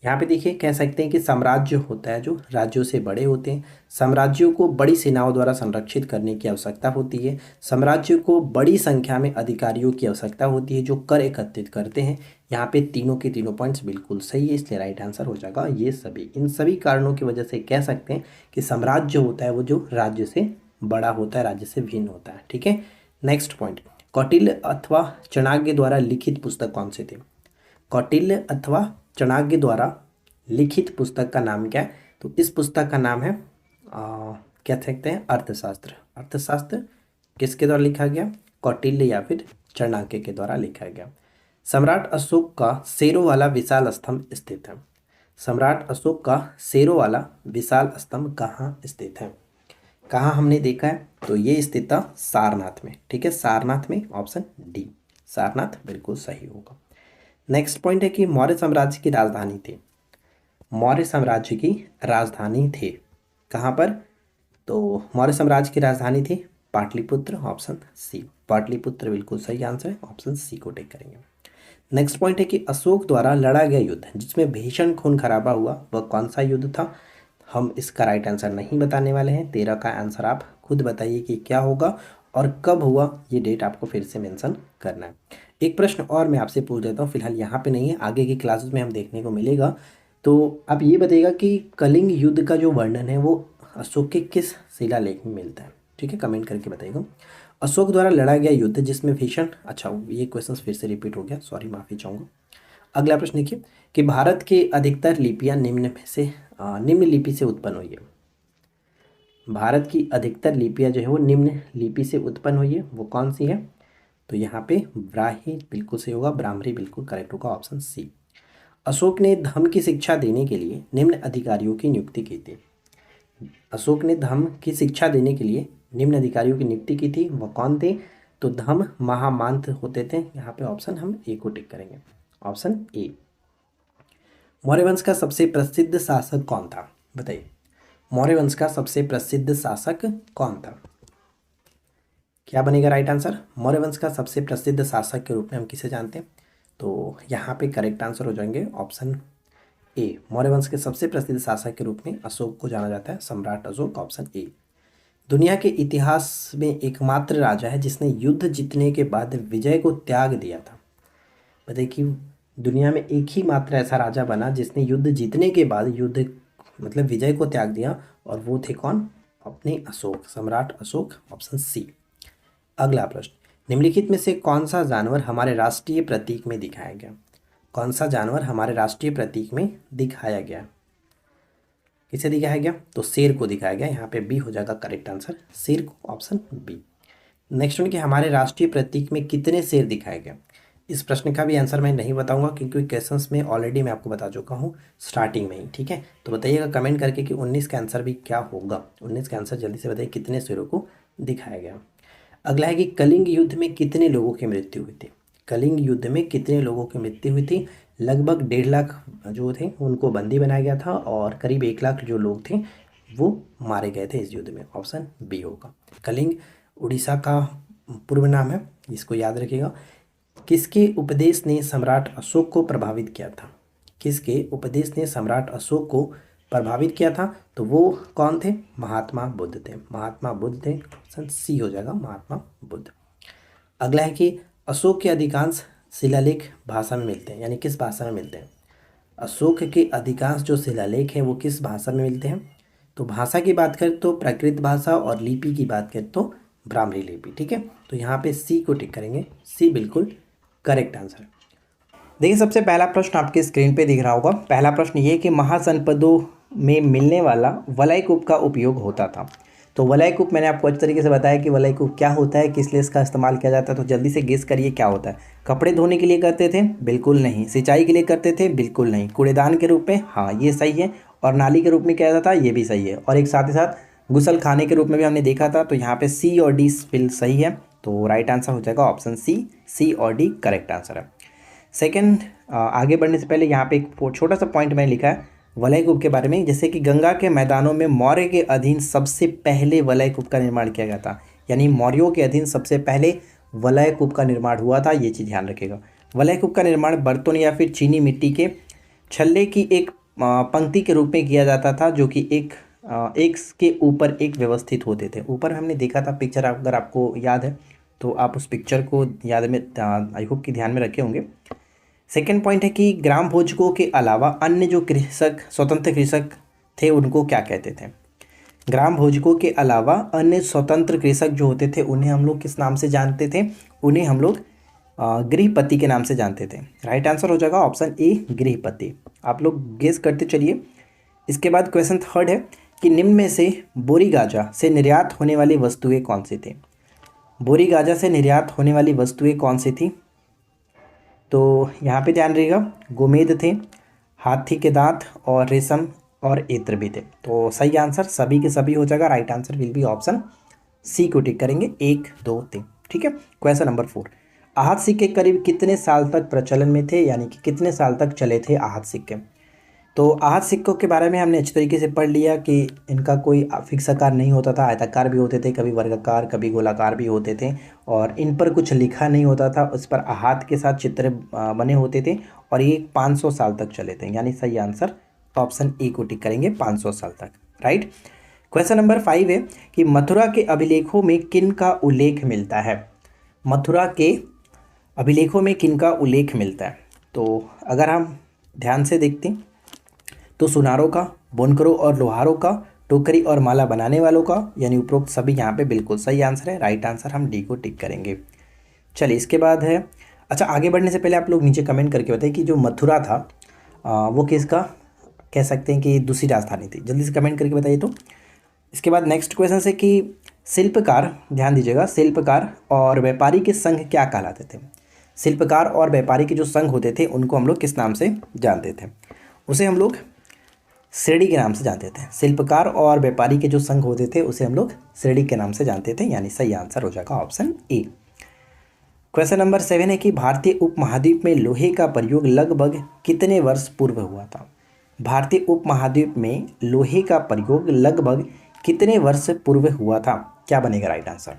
यहाँ पे देखिए, कह सकते हैं कि साम्राज्य होता है जो राज्यों से बड़े होते हैं। साम्राज्यों को बड़ी सेनाओं द्वारा संरक्षित करने की आवश्यकता होती है। साम्राज्य को बड़ी संख्या में अधिकारियों की आवश्यकता होती है जो कर एकत्रित करते हैं। यहाँ पे तीनों के तीनों पॉइंट्स बिल्कुल सही है, इसलिए राइट आंसर हो जाएगा ये सभी। इन सभी कारणों की वजह से कह सकते हैं कि साम्राज्य होता है वो जो राज्य से बड़ा होता है, राज्य से भिन्न होता है। ठीक है, नेक्स्ट पॉइंट, कौटिल्य अथवा चाणक्य द्वारा लिखित पुस्तक कौन से थे? कौटिल्य अथवा चाणक्य द्वारा लिखित पुस्तक का नाम क्या है? तो इस पुस्तक का नाम है क्या कहते हैं? अर्थशास्त्र। अर्थशास्त्र किसके द्वारा लिखा गया? कौटिल्य या फिर चाणक्य के द्वारा लिखा गया। सम्राट अशोक का शेरों वाला विशाल स्तंभ स्थित है। सम्राट अशोक का शेरों वाला विशाल स्तंभ कहाँ स्थित है? कहाँ हमने देखा है? तो ये स्थित था सारनाथ में। ठीक है, सारनाथ में, ऑप्शन डी, सारनाथ बिल्कुल सही होगा। नेक्स्ट पॉइंट है कि मौर्य साम्राज्य की राजधानी थी। मौर्य साम्राज्य की राजधानी थे कहाँ पर? तो मौर्य साम्राज्य की राजधानी थी पाटलिपुत्र, ऑप्शन सी। पाटलिपुत्र बिल्कुल सही आंसर है, ऑप्शन सी को टिक करेंगे। नेक्स्ट पॉइंट है कि अशोक द्वारा लड़ा गया युद्ध जिसमें भीषण खून खराबा हुआ वह कौन सा युद्ध था? हम इसका राइट आंसर नहीं बताने वाले हैं। 13 का आंसर आप खुद बताइए कि क्या होगा और कब हुआ, ये डेट आपको फिर से मेंशन करना है। एक प्रश्न और मैं आपसे पूछ देता हूँ, फिलहाल यहाँ पे नहीं है, आगे की क्लासेस में हम देखने को मिलेगा। तो आप ये बताइएगा कि कलिंग युद्ध का जो वर्णन है वो अशोक के किस शिलालेख में मिलता है? ठीक है, कमेंट करके बताइएगा। अशोक द्वारा लड़ा गया युद्ध जिसमें भीषण, अच्छा ये क्वेश्चन फिर से रिपीट हो गया, सॉरी, माफ़ी चाहूँगा। अगला प्रश्न देखिए कि भारत के अधिकतर लिपियाँ निम्न में से निम्न लिपि से उत्पन्न हुई है। भारत की अधिकतर लिपियाँ जो है वो निम्न लिपि से उत्पन्न हुई है, वो कौन सी है? तो यहाँ पे ब्राह्मी बिल्कुल सही होगा, ब्राह्मणी बिल्कुल करेक्ट होगा, ऑप्शन सी। अशोक ने धर्म की शिक्षा देने के लिए निम्न अधिकारियों की नियुक्ति की थी। अशोक ने धर्म की शिक्षा देने के लिए निम्न अधिकारियों की नियुक्ति की थी, वह कौन थे? तो धम्म महामांत होते थे। यहाँ पे ऑप्शन हम ए को टिक करेंगे, ऑप्शन ए। मौर्य वंश का सबसे प्रसिद्ध शासक कौन था? बताइए, मौर्य वंश का सबसे प्रसिद्ध शासक कौन था? क्या बनेगा राइट आंसर? मौर्य वंश का सबसे प्रसिद्ध शासक के रूप में हम किसे जानते हैं? तो यहाँ पे करेक्ट आंसर हो जाएंगे ऑप्शन ए। मौर्य वंश के सबसे प्रसिद्ध शासक के रूप में अशोक को जाना जाता है, सम्राट अशोक, ऑप्शन ए। दुनिया के इतिहास में एकमात्र राजा है जिसने युद्ध जीतने के बाद विजय को त्याग दिया था। बताइए कि दुनिया में एक ही मात्र ऐसा राजा बना जिसने युद्ध जीतने के बाद युद्ध मतलब विजय को त्याग दिया, और वो थे कौन? अपने अशोक, सम्राट अशोक, ऑप्शन सी। अगला प्रश्न, निम्नलिखित में से कौन सा जानवर हमारे राष्ट्रीय प्रतीक में दिखाया गया? कौन सा जानवर हमारे राष्ट्रीय प्रतीक में दिखाया गया? किसे दिखाया गया? तो शेर को दिखाया गया। यहाँ पे बी हो जाएगा करेक्ट आंसर, शेर को, ऑप्शन बी। नेक्स्ट वन कि हमारे राष्ट्रीय प्रतीक में कितने शेर दिखाए गए? इस प्रश्न का भी आंसर मैं नहीं बताऊंगा क्योंकि क्वेश्चंस में ऑलरेडी मैं आपको बता चुका हूँ स्टार्टिंग में ही। ठीक है, तो बताइएगा कमेंट करके कि 19 का आंसर भी क्या होगा। 19 का आंसर जल्दी से बताइए, कितने शेरों को दिखाया गया। अगला है कि कलिंग युद्ध में कितने लोगों की मृत्यु हुई थी? कलिंग युद्ध में कितने लोगों की मृत्यु हुई थी? लगभग 1.5 लाख जो थे उनको बंदी बनाया गया था और करीब 1 लाख जो लोग थे वो मारे गए थे इस युद्ध में, ऑप्शन बी होगा। कलिंग उड़ीसा का पूर्व नाम है, इसको याद रखिएगा। किसके उपदेश ने सम्राट अशोक को प्रभावित किया था? किसके उपदेश ने सम्राट अशोक को प्रभावित किया था? तो वो कौन थे? महात्मा बुद्ध थे। महात्मा बुद्ध थे, ऑप्शन सी हो जाएगा, महात्मा बुद्ध। अगला है कि अशोक के अधिकांश शिलालेख भाषा में मिलते हैं, यानी किस भाषा में मिलते हैं? अशोक के अधिकांश जो शिलालेख हैं वो किस भाषा में मिलते हैं? तो भाषा की बात करें तो प्राकृत भाषा और लिपि की बात करें तो ब्राह्मणी लिपि। ठीक है, तो यहाँ पे सी को टिक करेंगे, सी बिल्कुल करेक्ट आंसर। देखिए सबसे पहला प्रश्न आपके स्क्रीन पे दिख रहा होगा। पहला प्रश्न ये कि महाजनपदों में मिलने वाला वलय कूप का उपयोग होता था। तो वलय कूप मैंने आपको अच्छे तरीके से बताया कि वलय कूप क्या होता है, किस लिए इसका इस्तेमाल किया जाता है। तो जल्दी से गेस करिए क्या होता है। कपड़े धोने के लिए करते थे? बिल्कुल नहीं। सिंचाई के लिए करते थे? बिल्कुल नहीं। कूड़ेदान के रूप में? हाँ ये सही है। और नाली के रूप में किया जाता था? ये भी सही है। और एक साथ ही साथ गुसल खाने के रूप में भी हमने देखा था। तो यहाँ पे सी और डी बिल सही है। तो राइट आंसर हो जाएगा ऑप्शन सी, सी और डी करेक्ट आंसर है। सेकंड, आगे बढ़ने से पहले यहाँ पे एक छोटा सा पॉइंट मैंने लिखा है वलय कूप के बारे में, जैसे कि गंगा के मैदानों में मौर्य के अधीन सबसे पहले वलय कूप का निर्माण किया गया था। यानी मौर्यों के अधीन सबसे पहले वलय कूप का निर्माण हुआ था, ये चीज़ ध्यान रखिएगा। वलय कूप का निर्माण बर्तन या फिर चीनी मिट्टी के छल्ले की एक पंक्ति के रूप में किया जाता था, जो कि एक के ऊपर एक व्यवस्थित होते थे। ऊपर हमने देखा था पिक्चर, अगर आपको याद है तो आप उस पिक्चर को याद में आई होप कि ध्यान में रखे होंगे। सेकेंड पॉइंट है कि ग्राम भोजकों के अलावा अन्य जो कृषक, स्वतंत्र कृषक थे, उनको क्या कहते थे। ग्राम भोजकों के अलावा अन्य स्वतंत्र कृषक जो होते थे उन्हें हम लोग किस नाम से जानते थे? उन्हें हम लोग गृहपति के नाम से जानते थे। राइट आंसर हो जाएगा ऑप्शन ए गृहपति। आप लोग गेस करते चलिए। इसके बाद क्वेश्चन थर्ड है कि निम्न में से बोरीगाजा से निर्यात होने वाली वस्तुएं कौन सी थी। बोरीगाजा से निर्यात होने वाली वस्तुएं कौन सी थी? तो यहाँ पे ध्यान रहिएगा, गोमेद थे, हाथी के दांत और रेशम और इत्र भी थे। तो सही आंसर सभी के सभी हो जाएगा। Right answer will be option C को टिक करेंगे, 1 2 3। ठीक है, क्वेश्चन नंबर 4, आहत सिक्के करीब कितने साल तक प्रचलन में थे, यानी कि कितने साल तक चले थे आहत सिक्के। तो आहत सिक्कों के बारे में हमने अच्छी तरीके से पढ़ लिया कि इनका कोई फिक्स आकार नहीं होता था, आयताकार भी होते थे, कभी वर्गाकार, कभी गोलाकार भी होते थे, और इन पर कुछ लिखा नहीं होता था, उस पर आहत के साथ चित्र बने होते थे, और ये 500 साल तक चले थे। यानी सही आंसर ऑप्शन ए को टिक करेंगे, 500 साल तक। राइट। क्वेश्चन नंबर 5 है कि मथुरा के अभिलेखों में किन का उल्लेख मिलता है। मथुरा के अभिलेखों में किन का उल्लेख मिलता है। तो अगर हम ध्यान से देखते हैं तो सुनारों का, बुनकरों और लोहारों का, टोकरी और माला बनाने वालों का, यानी उपरोक्त सभी यहाँ पे बिल्कुल सही आंसर है। राइट आंसर हम डी को टिक करेंगे। चलिए इसके बाद है, अच्छा आगे बढ़ने से पहले आप लोग नीचे कमेंट करके बताइए कि जो मथुरा था वो किसका कह सकते हैं कि दूसरी राजधानी थी। जल्दी से कमेंट करके बताइए। तो इसके बाद नेक्स्ट क्वेश्चन है कि शिल्पकार, ध्यान दीजिएगा, शिल्पकार और व्यापारी के संघ क्या कहलाते थे। शिल्पकार और व्यापारी के जो संघ होते थे उनको हम लोग किस नाम से जानते थे। उसे हम लोग श्रेणी के नाम से जानते थे। शिल्पकार और व्यापारी के जो संघ होते थे उसे हम लोग श्रेणी के नाम से जानते थे, यानी सही आंसर हो जाएगा ऑप्शन ए। क्वेश्चन नंबर 7 है कि भारतीय उपमहाद्वीप में लोहे का प्रयोग लगभग कितने वर्ष पूर्व हुआ था। भारतीय उपमहाद्वीप में लोहे का प्रयोग लगभग कितने वर्ष पूर्व हुआ था, क्या बनेगा राइट आंसर।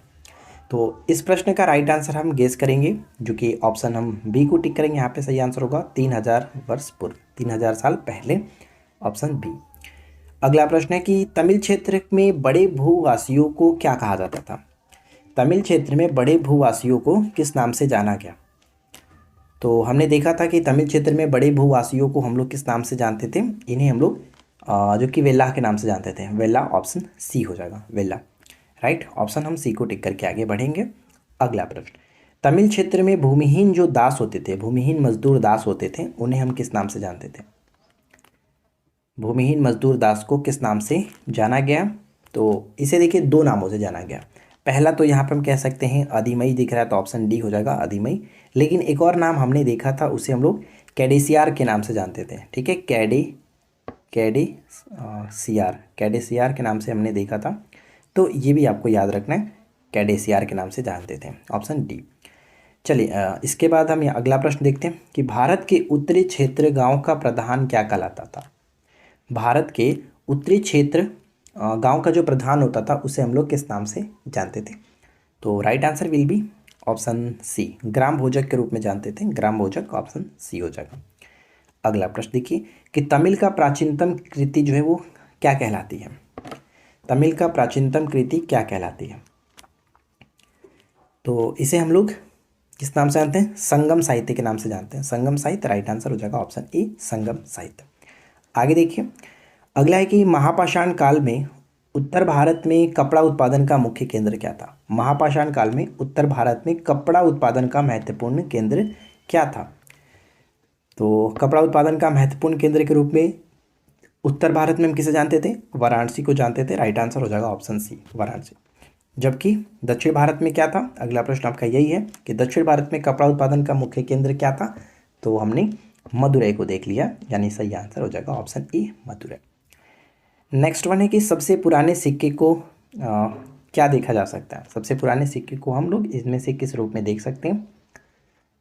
तो इस प्रश्न का राइट आंसर हम गेस करेंगे, जो कि ऑप्शन हम बी को टिक करेंगे। यहाँ पे सही आंसर होगा 3000 वर्ष पूर्व, 3000 साल पहले, ऑप्शन बी। अगला प्रश्न है कि तमिल क्षेत्र में बड़े भूवासियों को क्या कहा जाता था। तमिल क्षेत्र में बड़े भूवासियों को किस नाम से जाना गया। तो हमने देखा था कि तमिल क्षेत्र में बड़े भूवासियों को हम लोग किस नाम से जानते थे। इन्हें हम लोग जो कि वेल्ला के नाम से जानते थे। वेल्ला, ऑप्शन सी हो जाएगा, वेल्ला। राइट, ऑप्शन हम सी को टिक करके आगे बढ़ेंगे। अगला प्रश्न, तमिल क्षेत्र में भूमिहीन जो दास होते थे, भूमिहीन मजदूर दास होते थे, उन्हें हम किस नाम से जानते थे। भूमिहीन मजदूर दास को किस नाम से जाना गया। तो इसे देखिए 2 नामों से जाना गया। पहला तो यहाँ पे हम कह सकते हैं अधिमई दिख रहा है, तो ऑप्शन डी हो जाएगा अधिमई। लेकिन एक और नाम हमने देखा था, उसे हम लोग कैडेसियार के नाम से जानते थे। ठीक है, कैडेसियार के नाम से हमने देखा था। तो ये भी आपको याद रखना है, कैडेसियार के नाम से जानते थे, ऑप्शन डी। चलिए इसके बाद हम अगला प्रश्न देखते हैं कि भारत के उत्तरी क्षेत्र गाँव का प्रधान क्या कहलाता था। भारत के उत्तरी क्षेत्र गांव का जो प्रधान होता था उसे हम लोग किस नाम से जानते थे। तो right answer will be option C, ग्राम भोजक के रूप में जानते थे, ग्राम भोजक, ऑप्शन सी हो जाएगा। अगला प्रश्न देखिए कि तमिल का प्राचीनतम कृति जो है वो क्या कहलाती है। तमिल का प्राचीनतम कृति क्या कहलाती है। तो इसे हम लोग किस नाम से जानते हैं, संगम साहित्य के नाम से जानते हैं, संगम साहित्य। राइट आंसर हो जाएगा ऑप्शन ए, संगम साहित्य। आगे देखिए, अगला है कि महापाषाण काल में उत्तर भारत में कपड़ा उत्पादन का मुख्य केंद्र क्या था। महापाषाण काल में उत्तर भारत में कपड़ा उत्पादन का महत्वपूर्ण केंद्र क्या था? तो कपड़ा उत्पादन का महत्वपूर्ण केंद्र के रूप में उत्तर भारत में हम किसे जानते थे? वाराणसी को जानते थे। राइट आंसर हो जाएगा ऑप्शन सी, वाराणसी। जबकि दक्षिण भारत में क्या था? अगला प्रश्न आपका यही है कि दक्षिण भारत में कपड़ा उत्पादन का मुख्य केंद्र क्या था? तो हमने मदुरै को देख लिया, यानी सही आंसर हो जाएगा option A, Madurai. Next one है कि सबसे पुराने सिक्के को क्या देखा जा सकता है? सबसे पुराने सिक्के को हम लोग इसमें से किस रूप में देख सकते हैं?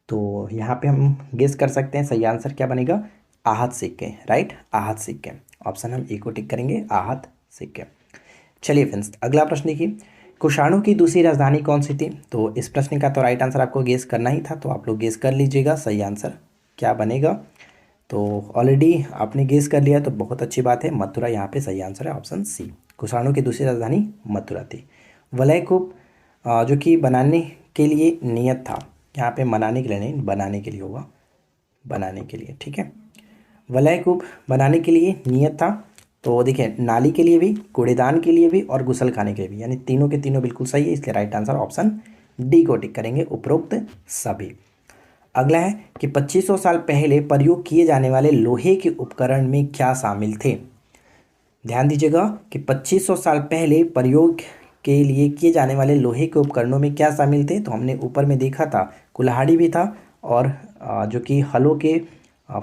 तो यहाँ पे हम गेस कर सकते हैं, सही आंसर क्या बनेगा? आहत सिक्के। राइट, आहत सिक्के। ऑप्शन हम ए को टिक करेंगे, आहत सिक्के। चलिए फ्रेंड्स, अगला प्रश्न देखिए, कुषाणों की दूसरी राजधानी कौन सी थी? तो इस प्रश्न का तो राइट आंसर आपको गेस करना ही था, तो आप लोग गेस कर लीजिएगा सही आंसर क्या बनेगा। तो ऑलरेडी आपने गेस कर लिया तो बहुत अच्छी बात है, मथुरा यहाँ पे सही आंसर है, ऑप्शन सी। कुषाणों की दूसरी राजधानी मथुरा थी। वलयकूप जो कि बनाने के लिए नियत था, यहाँ पे मनाने के लिए नहीं, बनाने के लिए होगा, बनाने के लिए, ठीक है। वलयकूप बनाने के लिए नियत था, तो देखिए नाली के लिए भी, कूड़ेदान के लिए भी और गुसलखाने के लिए भी, यानी तीनों के तीनों बिल्कुल सही है, इसलिए राइट आंसर ऑप्शन डी को टिक करेंगे, उपरोक्त सभी। अगला है कि 2500 साल पहले प्रयोग किए जाने वाले लोहे के उपकरण में क्या शामिल थे? ध्यान दीजिएगा कि 2500 साल पहले प्रयोग के लिए किए जाने वाले लोहे के उपकरणों में क्या शामिल थे? तो हमने ऊपर में देखा था कुल्हाड़ी भी था और जो कि हलों के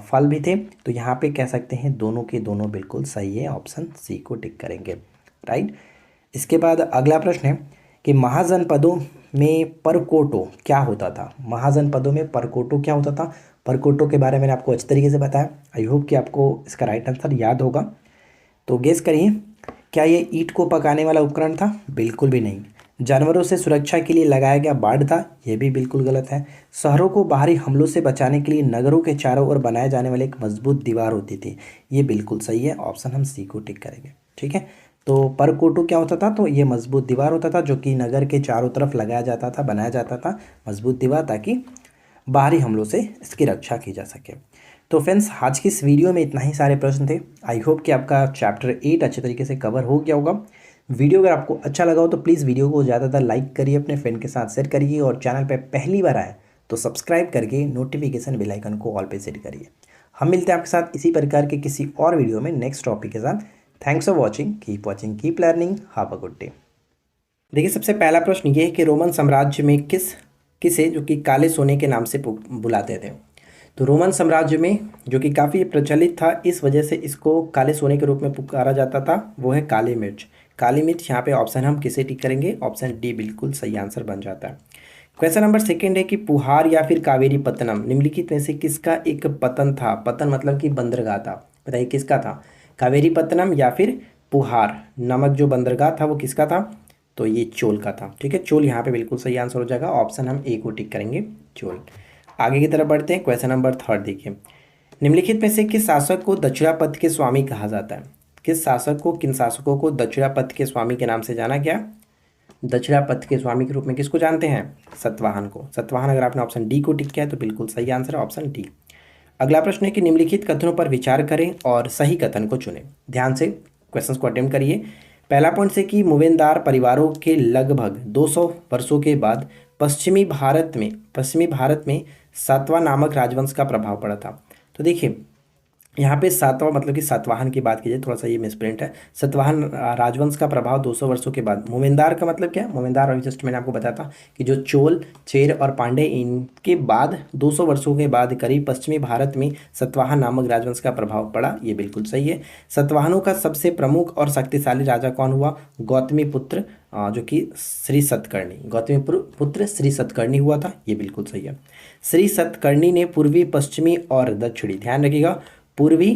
फल भी थे, तो यहाँ पे कह सकते हैं दोनों के दोनों बिल्कुल सही है, ऑप्शन सी को टिक करेंगे। राइट, इसके बाद अगला प्रश्न है कि महाजनपदों में परकोटो क्या होता था? महाजनपदों में परकोटो क्या होता था? परकोटो के बारे में मैंने आपको अच्छी तरीके से बताया, आई होप कि आपको इसका राइट आंसर याद होगा। तो गेस करिए, क्या ये ईंट को पकाने वाला उपकरण था? बिल्कुल भी नहीं। जानवरों से सुरक्षा के लिए लगाया गया बाड़ था? यह भी बिल्कुल गलत है। शहरों को बाहरी हमलों से बचाने के लिए नगरों के चारों ओर बनाए जाने वाले एक मजबूत दीवार होती थी? ये बिल्कुल सही है, ऑप्शन हम सी को टिक करेंगे, ठीक है। तो परकोटो क्या होता था? तो ये मजबूत दीवार होता था जो कि नगर के चारों तरफ लगाया जाता था, बनाया जाता था मजबूत दीवार, ताकि बाहरी हमलों से इसकी रक्षा की जा सके। तो फ्रेंड्स, आज की इस वीडियो में इतना ही सारे प्रश्न थे। आई होप कि आपका चैप्टर 8 अच्छे तरीके से कवर हो गया होगा। वीडियो अगर आपको अच्छा लगा हो तो प्लीज़ वीडियो को ज़्यादातर लाइक करिए, अपने फ्रेंड के साथ शेयर करिए, और चैनल पर पहली बार आए तो सब्सक्राइब करके नोटिफिकेशन बेल आइकन को ऑल पे सेट करिए। हम मिलते हैं आपके साथ इसी प्रकार के किसी और वीडियो में नेक्स्ट टॉपिक के साथ। Thanks for watching, keep learning, have a good day. देखिए, सबसे पहला प्रश्न ये है कि रोमन साम्राज्य में किसे जो कि काले सोने के नाम से बुलाते थे? तो रोमन साम्राज्य में जो कि काफ़ी प्रचलित था, इस वजह से इसको काले सोने के रूप में पुकारा जाता था, वो है काली मिर्च। काली मिर्च, यहाँ पे ऑप्शन हम किसे टिक करेंगे? ऑप्शन डी बिल्कुल सही आंसर बन जाता है। क्वेश्चन नंबर सेकंड है कि पुहार या फिर कावेरी पत्तनम निम्नलिखित में से किसका एक पतन था? पतन मतलब कि बंदरगाह था, बताइए किसका था? कावेरी पत्तनम या फिर पुहार नामक जो बंदरगाह था वो किसका था? तो ये चोल का था, ठीक है। चोल यहाँ पे बिल्कुल सही आंसर हो जाएगा, ऑप्शन हम ए को टिक करेंगे, चोल। आगे की तरफ बढ़ते हैं। क्वेश्चन नंबर थर्ड देखिए, निम्नलिखित में से किस शासक को दक्षिणापथ के स्वामी कहा जाता है? किस शासक को, किन शासकों को दक्षिणापथ के स्वामी के नाम से जाना गया? दक्षिणापथ के स्वामी के रूप में किसको जानते हैं? सतवाहन को। सतवाहन, अगर आपने ऑप्शन डी को टिक किया है तो बिल्कुल सही आंसर है, ऑप्शन डी। अगला प्रश्न है कि निम्नलिखित कथनों पर विचार करें और सही कथन को चुनें। ध्यान से क्वेश्चंस को अटेम्प्ट करिए। पहला पॉइंट से कि मूवेंदार परिवारों के लगभग 200 वर्षों के बाद पश्चिमी भारत में सातवां नामक राजवंश का प्रभाव पड़ा था। तो देखिए, यहाँ पे सातवां मतलब कि सातवाहन की बात कीजिए, थोड़ा सा ये मिसप्रिंट है। सातवाहन राजवंश का प्रभाव 200 वर्षों के बाद। मोमेंदार का मतलब क्या है? मोमेंदार अभी जस्ट मैंने आपको बताया था कि जो चोल, चेर और पांडे, इनके बाद 200 वर्षों के बाद करीब पश्चिमी भारत में सातवाहन नामक राजवंश का प्रभाव पड़ा, ये बिल्कुल सही है। सातवाहनों का सबसे प्रमुख और शक्तिशाली राजा कौन हुआ? गौतमी पुत्र जो कि श्री सतकर्णी, गौतमी पुत्र श्री सतकर्णी हुआ था, ये बिल्कुल सही है। श्री सतकर्णी ने पूर्वी, पश्चिमी और दक्षिणी, ध्यान रखिएगा, पूर्वी,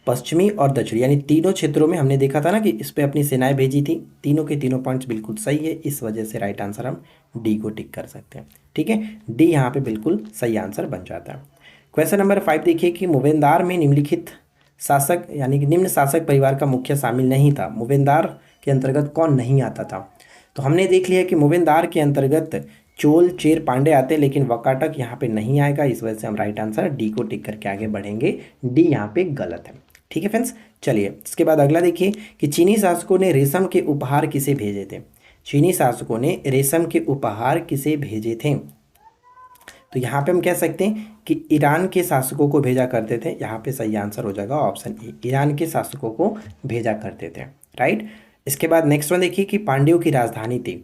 पश्चिमी और दक्षिणी यानी तीनों क्षेत्रों में हमने देखा था ना कि इस पे अपनी सेनाएं भेजी थी। तीनों के तीनों पॉइंट्स बिल्कुल सही है, इस वजह से राइट आंसर हम डी को टिक कर सकते हैं, ठीक है। डी यहाँ पे बिल्कुल सही आंसर बन जाता है। क्वेश्चन नंबर 5 देखिए कि मूवेंदार में निम्नलिखित शासक यानी कि निम्न शासक परिवार का मुखिया शामिल नहीं था। मूवेंदार के अंतर्गत कौन नहीं आता था? तो हमने देख लिया कि मूवेंदार के अंतर्गत चोल, चेर, पांडे आते, लेकिन वकाटक यहाँ पे नहीं आएगा, इस वजह से हम राइट आंसर डी को टिक करके आगे बढ़ेंगे। डी यहाँ पे गलत है, ठीक है फ्रेंड्स। चलिए इसके बाद अगला देखिए कि चीनी शासकों ने रेशम के उपहार किसे भेजे थे? चीनी शासकों ने रेशम के उपहार किसे भेजे थे? तो यहाँ पे हम कह सकते हैं कि ईरान के शासकों को भेजा करते थे। यहाँ पे सही आंसर हो जाएगा ऑप्शन ए, ईरान के शासकों को भेजा करते थे। राइट। इसके बाद नेक्स्ट वन देखिए कि पांड्यों की राजधानी थी।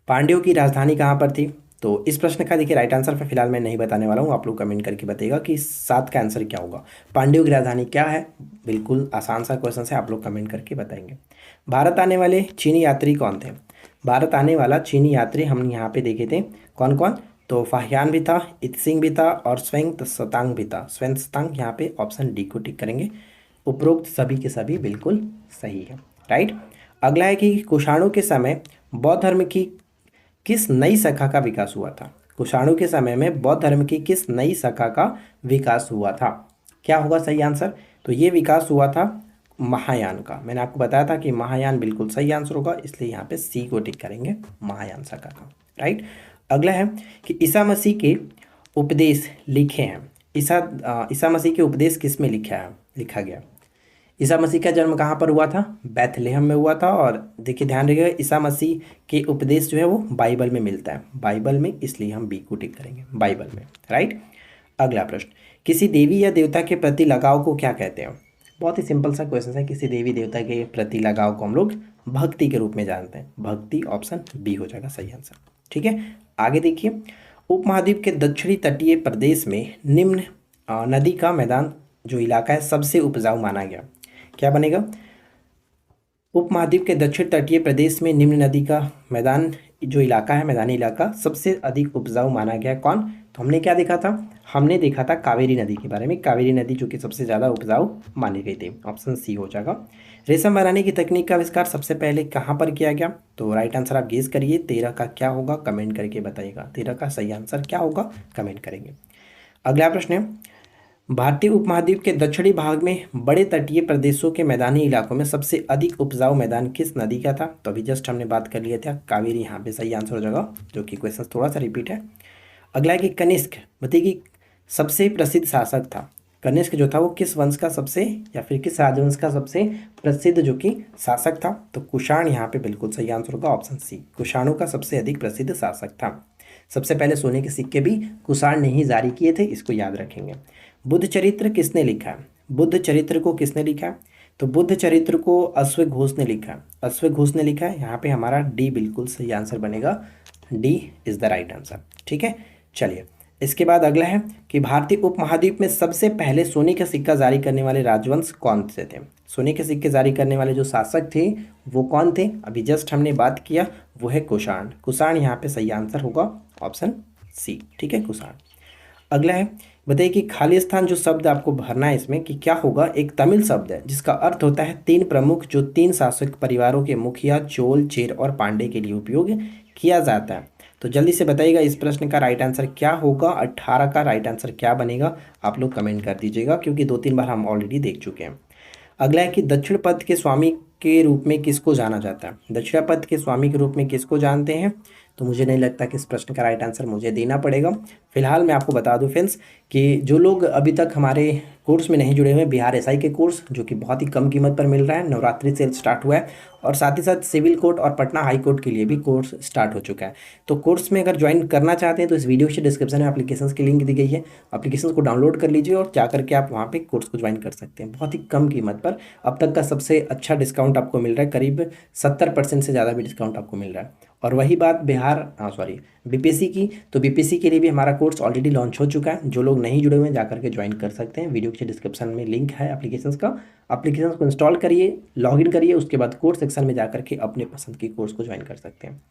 पांड्यों की राजधानी कहाँ पर थी? तो इस प्रश्न का देखिए राइट आंसर फिलहाल मैं नहीं बताने वाला हूँ, आप लोग कमेंट करके बताइएगा कि 7 का आंसर क्या होगा। पांड्यों की राजधानी क्या है? बिल्कुल आसान सा क्वेश्चन है, आप लोग कमेंट करके बताएंगे। भारत आने वाले चीनी यात्री कौन थे? भारत आने वाला चीनी यात्री हम यहाँ पे देखे थे कौन कौन? तो फाहियान भी था, इत्सिंग भी था और स्वेंग सतांग भी था। स्वेंग सतांग, यहाँ पे ऑप्शन डी को टिक करेंगे। उपरोक्त सभी के सभी बिल्कुल सही है। राइट। अगला है कि कुषाणों के समय बौद्ध धर्म की किस नई शाखा का विकास हुआ था? कुषाणों के समय में बौद्ध धर्म की किस नई शाखा का विकास हुआ था? क्या होगा सही आंसर? तो ये विकास हुआ था महायान का। मैंने आपको बताया था कि महायान बिल्कुल सही आंसर होगा, इसलिए यहाँ पे सी को टिक करेंगे, महायान शाखा का। राइट। अगला है कि ईसा मसीह के उपदेश लिखे हैं। ईसा मसीह के उपदेश किस में लिखा गया? ईसा मसीह का जन्म कहाँ पर हुआ था? बैथलेहम में हुआ था। और देखिए ध्यान रखिएगा, ईसा मसीह के उपदेश जो है वो बाइबल में मिलता है, बाइबल में, इसलिए हम बी को टिक करेंगे, बाइबल में। राइट। अगला प्रश्न, किसी देवी या देवता के प्रति लगाव को क्या कहते हैं? बहुत ही सिंपल सा क्वेश्चन है। किसी देवी देवता के प्रति लगाव को हम लोग भक्ति के रूप में जानते हैं। भक्ति, ऑप्शन बी हो जाएगा सही आंसर। ठीक है, आगे देखिए। उपमहाद्वीप के दक्षिणी तटीय प्रदेश में निम्न नदी का मैदान जो इलाका है सबसे उपजाऊ माना गया, क्या बनेगा? उपमहाद्वीप के दक्षिण तटीय प्रदेश में निम्न नदी का मैदान जो इलाका है, मैदानी इलाका, सबसे अधिक उपजाऊ माना गया कौन? तो हमने क्या देखा था? हमने देखा था कावेरी नदी के बारे में। कावेरी नदी जो कि सबसे ज़्यादा उपजाऊ मानी गई थी, ऑप्शन सी हो जाएगा। रेशम बनाने की तकनीक का आविष्कार सबसे पहले कहाँ पर किया गया? तो राइट आंसर आप गेस करिए, 13 का क्या होगा कमेंट करके बताइएगा। 13 का सही आंसर क्या होगा कमेंट करेंगे। अगला प्रश्न है, भारतीय उपमहाद्वीप के दक्षिणी भाग में बड़े तटीय प्रदेशों के मैदानी इलाकों में सबसे अधिक उपजाऊ मैदान किस नदी का था? तो अभी जस्ट हमने बात कर लिया था कावेरी, यहाँ पे सही आंसर हो जाएगा, जो कि क्वेश्चन थोड़ा सा रिपीट है। अगला है कि कनिष्क बताइए कि सबसे प्रसिद्ध शासक था। कनिष्क जो था वो किस वंश का सबसे, या फिर किस राजवंश का सबसे प्रसिद्ध जो कि शासक था? तो कुषाण यहाँ पे बिल्कुल सही आंसर होगा, ऑप्शन सी, कुषाणों का सबसे अधिक प्रसिद्ध शासक था। सबसे पहले सोने के सिक्के भी कुषाण ने ही जारी किए थे, इसको याद रखेंगे। बुद्ध चरित्र किसने लिखा है? बुद्ध चरित्र को किसने लिखा है? तो बुद्ध चरित्र को अश्व घोष ने लिखा है, अश्व घोष ने लिखा है। यहाँ पे हमारा डी बिल्कुल सही आंसर बनेगा, D is the right answer. ठीक है, चलिए इसके बाद अगला है कि भारतीय उपमहाद्वीप में सबसे पहले सोने का सिक्का जारी करने वाले राजवंश कौन से थे? सोने के सिक्के जारी करने वाले जो शासक थे वो कौन थे? अभी जस्ट हमने बात किया, वो है कुषाण। कुषाण यहाँ पे सही आंसर होगा, ऑप्शन सी। ठीक है, कुषाण। अगला है, बताइए कि खालिस्तान जो शब्द आपको भरना है इसमें कि क्या होगा, एक तमिल शब्द है जिसका अर्थ होता है 3 प्रमुख, जो 3 शासक परिवारों के मुखिया चोल, चेर और पांडे के लिए उपयोग किया जाता है। तो जल्दी से बताइएगा इस प्रश्न का राइट आंसर क्या होगा। 18 का राइट आंसर क्या बनेगा आप लोग कमेंट कर दीजिएगा, क्योंकि 2-3 बार हम ऑलरेडी देख चुके हैं। अगला है कि दक्षिण पथ के स्वामी के रूप में किसको जाना जाता है? दक्षिण पथ के स्वामी के रूप में किसको जानते हैं? तो मुझे नहीं लगता कि इस प्रश्न का राइट आंसर मुझे देना पड़ेगा। फिलहाल मैं आपको बता दूं फ्रेंड्स कि जो लोग अभी तक हमारे कोर्स में नहीं जुड़े हुए हैं, बिहार एसआई के कोर्स जो कि बहुत ही कम कीमत पर मिल रहा है, नवरात्रि सेल स्टार्ट हुआ है, और साथ ही साथ सिविल कोर्ट और पटना हाई कोर्ट के लिए भी कोर्स स्टार्ट हो चुका है। तो कोर्स में अगर ज्वाइन करना चाहते हैं तो इस वीडियो के डिस्क्रिप्शन में एप्लीकेशंस की लिंक दी गई है, एप्लीकेशंस को डाउनलोड कर लीजिए और जा करके आप वहाँ पे कोर्स को ज्वाइन कर सकते हैं बहुत ही कम कीमत पर। अब तक का सबसे अच्छा डिस्काउंट आपको मिल रहा है, करीब 70% से ज़्यादा भी डिस्काउंट आपको मिल रहा है। और वही बात बीपीएससी की, तो बीपीएससी के लिए भी हमारा कोर्स ऑलरेडी लॉन्च हो चुका है। जो लोग नहीं जुड़े हुए हैं जाकर के ज्वाइन कर सकते हैं, वीडियो के डिस्क्रिप्शन में लिंक है एप्लीकेशंस का। एप्लीकेशंस को इंस्टॉल करिए, लॉगिन करिए, उसके बाद कोर्स सेक्शन में जाकर के अपने पसंद की कोर्स को ज्वाइन कर सकते हैं।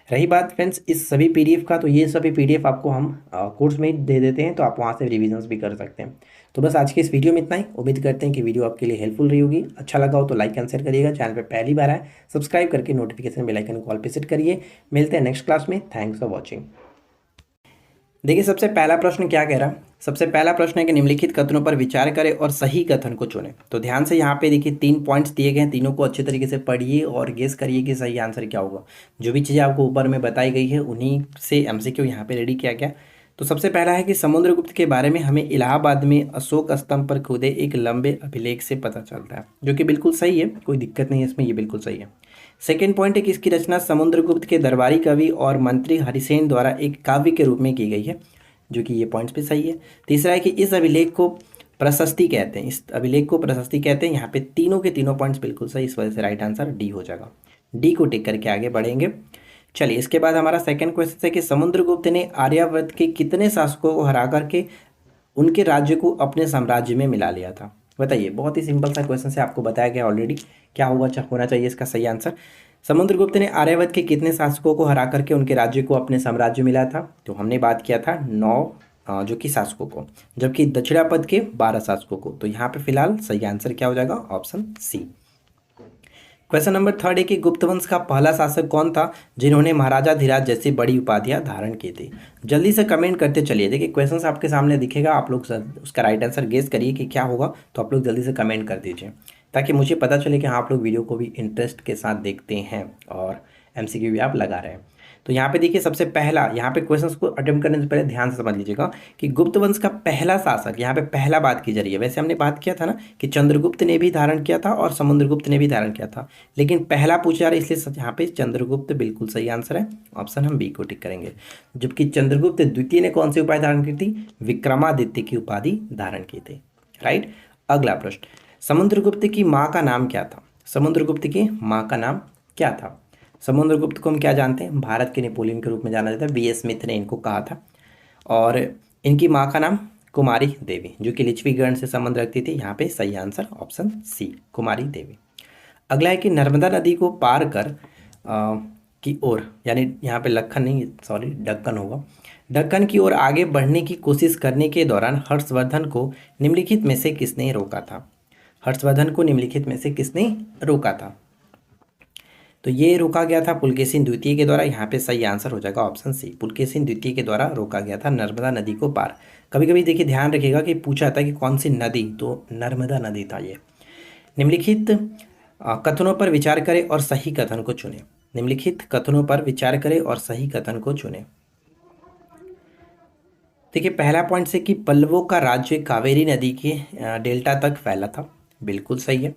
रही बात फ्रेंड्स इस सभी पीडीएफ का, तो ये सभी पीडीएफ आपको हम कोर्स में ही दे देते हैं, तो आप वहाँ से रिविजन्स भी कर सकते हैं। तो बस आज के इस वीडियो में इतना ही। उम्मीद करते हैं कि वीडियो आपके लिए हेल्पफुल रही होगी। अच्छा लगा हो तो लाइक एंड शेयर करिएगा। चैनल पे पहली बार आए सब्सक्राइब करके नोटिफिकेशन बेल आइकन को ऑल पे सेट करिए। मिलते हैं नेक्स्ट क्लास में। Thanks for watching. देखिए सबसे पहला प्रश्न क्या कह रहा है? सबसे पहला प्रश्न है कि निम्नलिखित कथनों पर विचार करें और सही कथन को चुनें। तो ध्यान से यहाँ पे देखिए 3 पॉइंट्स दिए गए हैं, तीनों को अच्छे तरीके से पढ़िए और गेस करिए कि सही आंसर क्या होगा। जो भी चीज़ें आपको ऊपर में बताई गई है उन्हीं से एमसीक्यू यहाँ पे रेडी किया गया। तो सबसे पहला है कि समुद्रगुप्त के बारे में हमें इलाहाबाद में अशोक स्तंभ पर खुदे एक लंबे अभिलेख से पता चलता है, जो कि बिल्कुल सही है, कोई दिक्कत नहीं है इसमें, ये बिल्कुल सही है। सेकेंड पॉइंट है कि इसकी रचना समुद्रगुप्त के दरबारी कवि और मंत्री हरिसेन द्वारा एक काव्य के रूप में की गई है, जो कि ये पॉइंट्स भी सही है। तीसरा है कि इस अभिलेख को प्रशस्ति कहते हैं, इस अभिलेख को प्रशस्ति कहते हैं। यहाँ पे तीनों के तीनों पॉइंट्स बिल्कुल सही, इस वजह से राइट आंसर डी हो जाएगा। डी को टिक करके आगे बढ़ेंगे। चलिए, इसके बाद हमारा सेकंड क्वेश्चन है कि समुद्रगुप्त ने आर्यावर्त के कितने शासकों को हरा करके उनके राज्य को अपने साम्राज्य में मिला लिया था? बताइए, बहुत ही सिंपल सा क्वेश्चन से आपको बताया गया ऑलरेडी। क्या होना चाहिए इसका सही आंसर? समुद्रगुप्त ने आर्यावर्त के कितने शासकों को हरा करके उनके राज्य को अपने साम्राज्य में मिला था? तो हमने बात किया था 9 जो कि शासकों को, जबकि दक्षिणापद के 12 शासकों को। तो यहाँ पे फिलहाल सही आंसर क्या हो जाएगा? Option C. Question number third है कि गुप्त वंश का पहला शासक कौन था जिन्होंने महाराजा धीराज जैसी बड़ी उपाधियां धारण की थी? जल्दी से कमेंट करते चलिए। देखिए, क्वेश्चन आपके सामने दिखेगा, आप लोग उसका राइट आंसर गेस करिए कि क्या होगा। तो आप लोग जल्दी से कमेंट कर दीजिए ताकि मुझे पता चले कि हाँ, आप लोग वीडियो को भी इंटरेस्ट के साथ देखते हैं और एमसीक्यू भी आप लगा रहे हैं। तो यहाँ पे देखिए, सबसे पहला यहाँ पे क्वेश्चंस को अटेम्प्ट करने से पहले ध्यान से समझ लीजिएगा कि गुप्त वंश का पहला शासक, यहाँ पे पहला बात की जा रही है। वैसे हमने बात किया था ना कि चंद्रगुप्त ने भी धारण किया था और समुद्रगुप्त ने भी धारण किया था, लेकिन पहला पूछा जा रहा है, इसलिए यहाँ पे चंद्रगुप्त बिल्कुल सही आंसर है। ऑप्शन हम बी को टिक करेंगे। जबकि चंद्रगुप्त द्वितीय ने कौन सी उपाधि धारण की थी? विक्रमादित्य की उपाधि धारण की थी। राइट। अगला प्रश्न, समुद्रगुप्त की माँ का नाम क्या था? समुद्रगुप्त की माँ का नाम क्या था? समुद्रगुप्त को हम क्या जानते हैं? भारत के नेपोलियन के रूप में जाना जाता है। बी एस स्मिथ ने इनको कहा था। और इनकी माँ का नाम कुमारी देवी, जो कि लिच्छवीगढ़ से संबंध रखती थी। यहाँ पे सही answer option C, Kumari Devi. अगला है कि नर्मदा नदी को पार कर की ओर, यानी यहाँ पे लखन नहीं, सॉरी दक्कन होगा, दक्कन की ओर आगे बढ़ने की कोशिश करने के दौरान हर्षवर्धन को निम्नलिखित में से किसने रोका था? हर्षवर्धन को निम्नलिखित में से किसने रोका था? तो ये रोका गया था पुलकेशिन द्वितीय के द्वारा। यहाँ पे सही आंसर हो जाएगा ऑप्शन सी, पुलकेशिन द्वितीय के द्वारा रोका गया था नर्मदा नदी को पार। कभी कभी देखिए, ध्यान रखिएगा कि पूछा था कि कौन सी नदी, तो नर्मदा नदी था ये। निम्नलिखित कथनों पर विचार करें और सही कथन को चुने। निम्नलिखित कथनों पर विचार करें और सही कथन को चुने। देखिए, पहला पॉइंट से कि पल्लवों का राज्य कावेरी नदी के डेल्टा तक फैला था, बिल्कुल सही है।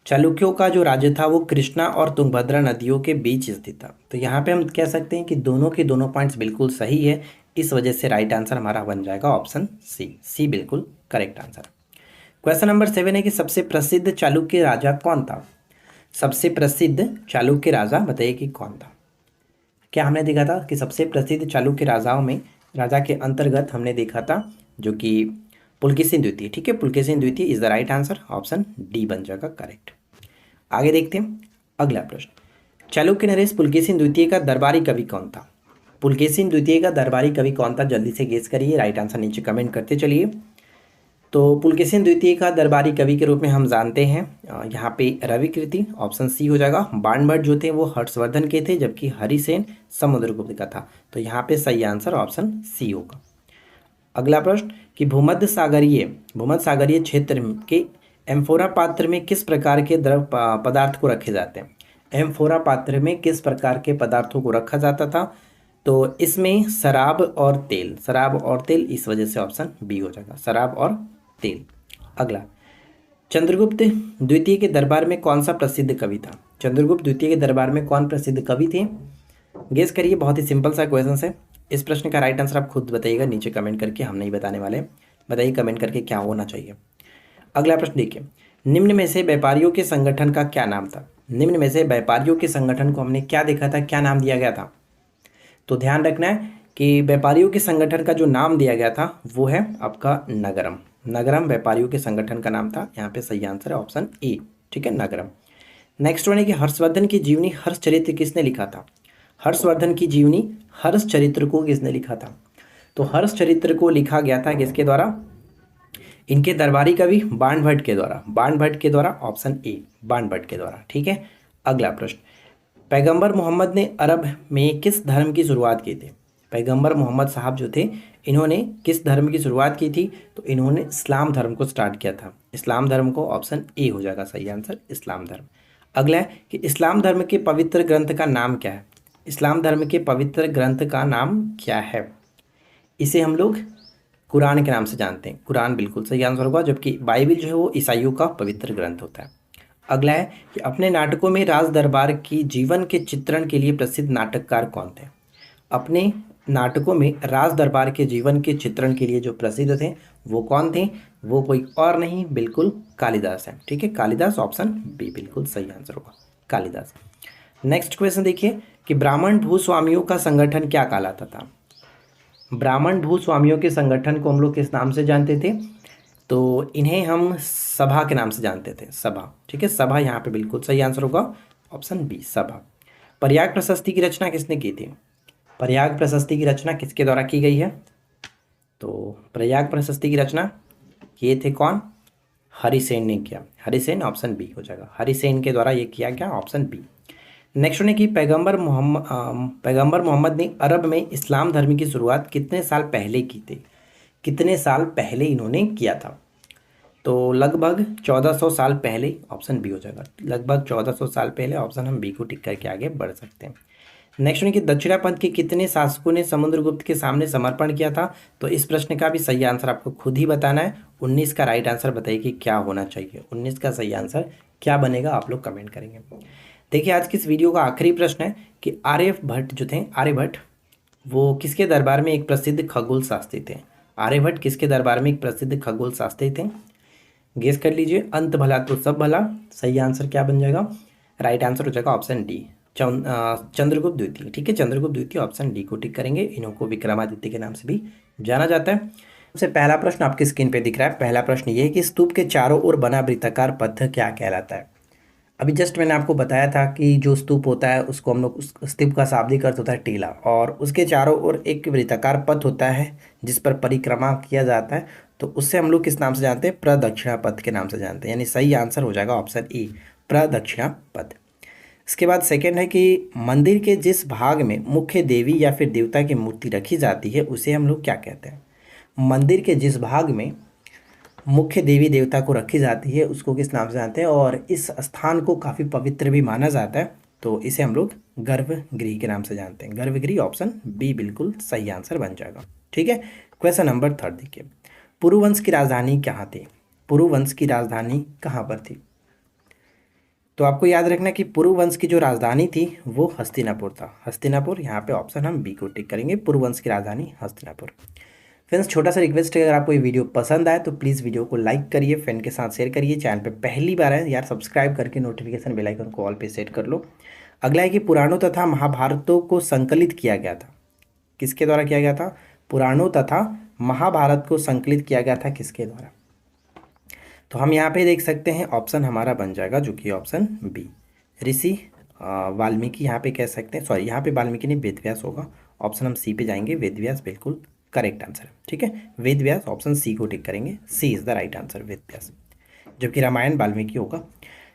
चालुक्यों का जो राज्य था वो कृष्णा और तुंगभद्रा नदियों के बीच स्थित था। तो यहाँ पे हम कह सकते हैं कि दोनों के दोनों पॉइंट्स बिल्कुल सही है। इस वजह से राइट आंसर हमारा बन जाएगा ऑप्शन सी। सी बिल्कुल करेक्ट आंसर। क्वेश्चन नंबर 7 है कि सबसे प्रसिद्ध चालुक्य राजा कौन था? सबसे प्रसिद्ध चालुक्य राजा बताइए कि कौन था? क्या हमने देखा था कि सबसे प्रसिद्ध चालुक्य राजाओं में राजा के अंतर्गत हमने देखा था जो कि पुलकेशिन द्वितीय। ठीक है, पुलकेशिन द्वितीय is the right answer. Option D बन जाएगा करेक्ट। आगे देखते हैं अगला प्रश्न, चालुक्य नरेश पुलकेशिन द्वितीय का दरबारी कवि कौन था? पुलकेशिन द्वितीय का दरबारी कवि कौन था? जल्दी से गेस करिए, राइट आंसर नीचे कमेंट करते चलिए। तो पुलकेशिन द्वितीय का दरबारी कवि के रूप में हम जानते हैं यहाँ पे रविकृति, ऑप्शन सी हो जाएगा। बाणभट्ट जो थे वो हर्षवर्धन के थे, जबकि हरिसेन समुद्रगुप्त का था। तो यहाँ पे सही आंसर ऑप्शन सी होगा। अगला प्रश्न कि भूमध्य सागरीय क्षेत्र के एम्फोरा पात्र में किस प्रकार के द्रव पदार्थ को रखे जाते हैं? एम्फोरा पात्र में किस प्रकार के पदार्थों को रखा जाता था? तो इसमें शराब और तेल, इस वजह से ऑप्शन बी हो जाएगा, शराब और तेल। अगला, चंद्रगुप्त द्वितीय के दरबार में कौन सा प्रसिद्ध कवि था? चंद्रगुप्त द्वितीय के दरबार में कौन प्रसिद्ध कवि थे? गेस करिए, बहुत ही सिंपल सा क्वेश्चन है। इस प्रश्न का राइट आंसर आप खुद बताइएगा नीचे कमेंट करके, हम नहीं बताने वाले। बताइए कमेंट करके क्या होना चाहिए। अगला प्रश्न देखिए, निम्न में से व्यापारियों के संगठन का क्या नाम था? निम्न में से व्यापारियों के संगठन को हमने क्या देखा था, क्या नाम दिया गया था? तो ध्यान रखना है कि व्यापारियों के संगठन का जो नाम दिया गया था वो है आपका नगरम। नगरम व्यापारियों के संगठन का नाम था। यहाँ पे सही आंसर है ऑप्शन ए। ठीक है, नगरम। नेक्स्ट वन है कि हर्षवर्धन की जीवनी हर्ष चरित्र किसने लिखा था? हर्षवर्धन की जीवनी हर्ष चरित्र को किसने लिखा था? तो हर्ष चरित्र को लिखा गया था किसके द्वारा? इनके दरबारी कवि बाणभट्ट के द्वारा। बाणभट्ट के द्वारा, ऑप्शन ए, बाणभट्ट के द्वारा। ठीक है। अगला प्रश्न, पैगंबर मोहम्मद ने अरब में किस धर्म की शुरुआत की थी? पैगंबर मोहम्मद साहब जो थे, इन्होंने किस धर्म की शुरुआत की थी? तो इन्होंने इस्लाम धर्म को स्टार्ट किया था। इस्लाम धर्म को, ऑप्शन ए हो जाएगा सही आंसर, इस्लाम धर्म। अगला है कि इस्लाम धर्म के पवित्र ग्रंथ का नाम क्या है? इस्लाम धर्म के पवित्र ग्रंथ का नाम क्या है? इसे हम लोग कुरान के नाम से जानते हैं। कुरान बिल्कुल सही आंसर होगा, जबकि बाइबल जो है वो ईसाइयों का पवित्र ग्रंथ होता है। अगला है कि अपने नाटकों में राज दरबार की जीवन के चित्रण के लिए प्रसिद्ध नाटककार कौन थे। अपने नाटकों में राज दरबार के जीवन के चित्रण के लिए जो प्रसिद्ध थे वो कौन थे, वो कोई और नहीं बिल्कुल कालिदास है। ठीक है, कालिदास, ऑप्शन बी बिल्कुल सही आंसर होगा, कालिदास। नेक्स्ट क्वेश्चन देखिए कि ब्राह्मण भूस्वामियों का संगठन क्या कहलाता था। ब्राह्मण भूस्वामियों के संगठन को हम लोग किस नाम से जानते थे, तो इन्हें हम सभा के नाम से जानते थे, सभा। ठीक है, सभा यहाँ पे बिल्कुल सही आंसर होगा, ऑप्शन बी सभा। प्रयाग प्रशस्ति की रचना किसने की थी। प्रयाग प्रशस्ति की रचना किसके द्वारा की गई है, तो प्रयाग प्रशस्ति की रचना किए थे कौन, हरिसेन ने किया। हरिसेन, ऑप्शन बी हो जाएगा, हरिसेन के द्वारा ये किया गया, ऑप्शन बी। नेक्स्ट ने कि पैगंबर मोहम्मद ने अरब में इस्लाम धर्म की शुरुआत कितने साल पहले की थी। कितने साल पहले इन्होंने किया था, तो लगभग 1400 साल पहले, ऑप्शन बी हो जाएगा, लगभग 1400 साल पहले, ऑप्शन हम बी को टिक करके आगे बढ़ सकते हैं। नेक्स्ट है कि दक्षिणापंथ के कितने शासकों ने समुद्रगुप्त के सामने समर्पण किया था, तो इस प्रश्न का भी सही आंसर आपको खुद ही बताना है। 19 का राइट आंसर बताइए कि क्या होना चाहिए, 19 का सही आंसर क्या बनेगा, आप लोग कमेंट करेंगे। देखिए आज की इस वीडियो का आखिरी प्रश्न है कि आर्यभट्ट जो थे, आर्यभट्ट वो किसके दरबार में एक प्रसिद्ध खगोल शास्त्री थे। आर्यभट्ट किसके दरबार में एक प्रसिद्ध खगोल शास्त्री थे, गेस कर लीजिए। अंत भला तो सब भला, सही आंसर क्या बन जाएगा, राइट आंसर हो जाएगा ऑप्शन डी, चंद्रगुप्त द्वितीय। ठीक है, चंद्रगुप्त द्वितीय, ऑप्शन डी को टिक करेंगे। इन्हों को विक्रमादित्य के नाम से भी जाना जाता है। सबसे पहला प्रश्न आपकी स्क्रीन पे दिख रहा है। पहला प्रश्न ये है कि स्तूप के चारों ओर बना वृत्ताकार पथ क्या कहलाता है। अभी जस्ट मैंने आपको बताया था कि जो स्तूप होता है उसको हम लोग, उस स्तूप का शाब्दिक अर्थ होता है टीला, और उसके चारों ओर एक वृत्ताकार पथ होता है जिस पर परिक्रमा किया जाता है, तो उससे हम लोग किस नाम से जानते हैं, प्रदक्षिणा पथ के नाम से जानते हैं। यानी सही आंसर हो जाएगा ऑप्शन ई, प्रदक्षिणा पथ। इसके बाद सेकंड है कि मंदिर के जिस भाग में मुख्य देवी या फिर देवता की मूर्ति रखी जाती है उसे हम लोग क्या कहते हैं। मंदिर के जिस भाग में मुख्य देवी देवता को रखी जाती है उसको किस नाम से जानते हैं, और इस स्थान को काफ़ी पवित्र भी माना जाता है, तो इसे हम लोग गर्भगृह के नाम से जानते हैं। गर्भगृह, ऑप्शन बी बिल्कुल सही आंसर बन जाएगा। ठीक है, क्वेश्चन नंबर 3 देखिए, पुरुवंश की राजधानी कहाँ थी। पुरुवंश की राजधानी कहाँ पर थी, तो आपको याद रखना कि पुरुवंश की जो राजधानी थी वो हस्तिनापुर था। हस्तिनापुर, यहाँ पे ऑप्शन हम बी को टिक करेंगे, पुरुवंश की राजधानी हस्तिनापुर। फ्रेंड्स छोटा सा रिक्वेस्ट है, अगर आपको ये वीडियो पसंद आए तो प्लीज़ वीडियो को लाइक करिए, फ्रेंड के साथ शेयर करिए। चैनल पे पहली बार है यार, सब्सक्राइब करके नोटिफिकेशन बेल आइकन को ऑल पे सेट कर लो। अगला है कि पुराणों तथा महाभारतों को संकलित किया गया था, किसके द्वारा किया गया था। पुराणों तथा महाभारत को संकलित किया गया था किसके द्वारा, तो हम यहाँ पे देख सकते हैं ऑप्शन हमारा बन जाएगा जो कि ऑप्शन बी, ऋषि वाल्मीकि यहाँ पे कह सकते हैं, सॉरी यहाँ पे वाल्मीकि नहीं, वेदव्यास होगा। ऑप्शन हम सी पे जाएंगे, वेदव्यास बिल्कुल करेक्ट आंसर है। ठीक है, वेदव्यास, ऑप्शन सी को टिक करेंगे, C is the right answer, Vedvyas, जबकि रामायण वाल्मीकि होगा।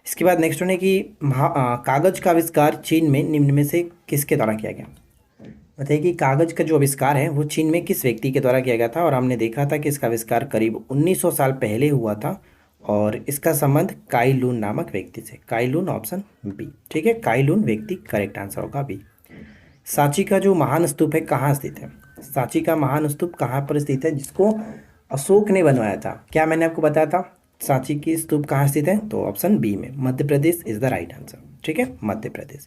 इसके बाद नेक्स्ट है कि कागज का आविष्कार चीन में निम्न में से किसके द्वारा किया गया। बताइए कि कागज का जो आविष्कार है वो चीन में किस व्यक्ति के द्वारा किया गया था, और हमने देखा था कि इसका आविष्कार करीब 1900 साल पहले हुआ था, और इसका संबंध काई लून नामक व्यक्ति से। काई लून, ऑप्शन बी। ठीक है, काई लून व्यक्ति करेक्ट आंसर होगा बी। सांची का जो महान स्तूप है कहाँ स्थित है। सांची का महान स्तूप कहाँ पर स्थित है, जिसको अशोक ने बनवाया था। क्या मैंने आपको बताया था सांची की स्तूप कहाँ स्थित है, तो ऑप्शन बी में, Madhya Pradesh is the right answer. ठीक है, मध्य प्रदेश।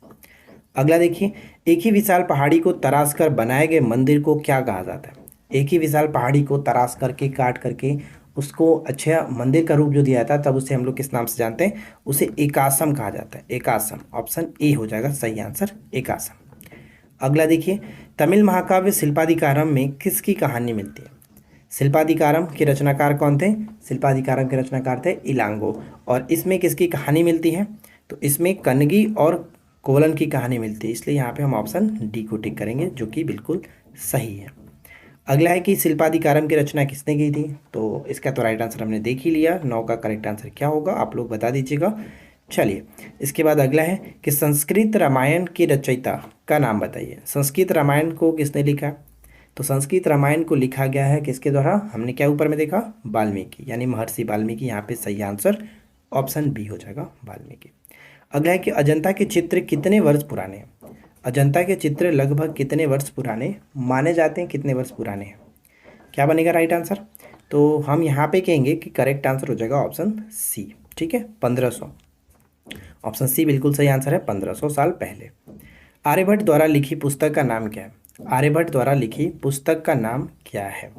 अगला देखिए, एक ही विशाल पहाड़ी को तराश कर बनाए गए मंदिर को क्या कहा जाता है। एक ही विशाल पहाड़ी को तराश करके, काट करके उसको अच्छा मंदिर का रूप जो दिया था, तब उसे हम लोग किस नाम से जानते हैं, उसे एकाश्रम कहा जाता है। एकाश्रम, ऑप्शन ए हो जाएगा सही आंसर, एकाश्रम। अगला देखिए, तमिल महाकाव्य शिल्पाधिकारम में किसकी कहानी मिलती है। शिल्पाधिकारम के रचनाकार कौन थे, शिल्पाधिकारम के रचनाकार थे इलांगो, और इसमें किसकी कहानी मिलती है, तो इसमें कन्नगी और कोवलन की कहानी मिलती है, इसलिए यहाँ पे हम ऑप्शन डी को टिक करेंगे जो कि बिल्कुल सही है। अगला है कि शिल्पाधिकारम की रचना किसने की थी, तो इसका तो राइट आंसर हमने देख ही लिया। 9 का करेक्ट आंसर क्या होगा आप लोग बता दीजिएगा। चलिए, इसके बाद अगला है कि संस्कृत रामायण की रचयिता का नाम बताइए। संस्कृत रामायण को किसने लिखा, तो संस्कृत रामायण को लिखा गया है किसके द्वारा, हमने क्या ऊपर में देखा, वाल्मीकि, यानी महर्षि वाल्मीकि। यहाँ पे सही आंसर ऑप्शन बी हो जाएगा, वाल्मीकि। अगला है कि अजंता के चित्र कितने वर्ष पुराने हैं। अजंता के चित्र लगभग कितने वर्ष पुराने माने जाते हैं, कितने वर्ष पुराने हैं, क्या बनेगा राइट आंसर, तो हम यहाँ पे कहेंगे कि करेक्ट आंसर हो जाएगा ऑप्शन सी। ठीक है, 1500। ऑप्शन सी बिल्कुल सही आंसर है, 1500 साल पहले। आर्यभट्ट द्वारा लिखी पुस्तक का नाम क्या है? आर्यभट्ट द्वारा लिखी पुस्तक का नाम क्या है?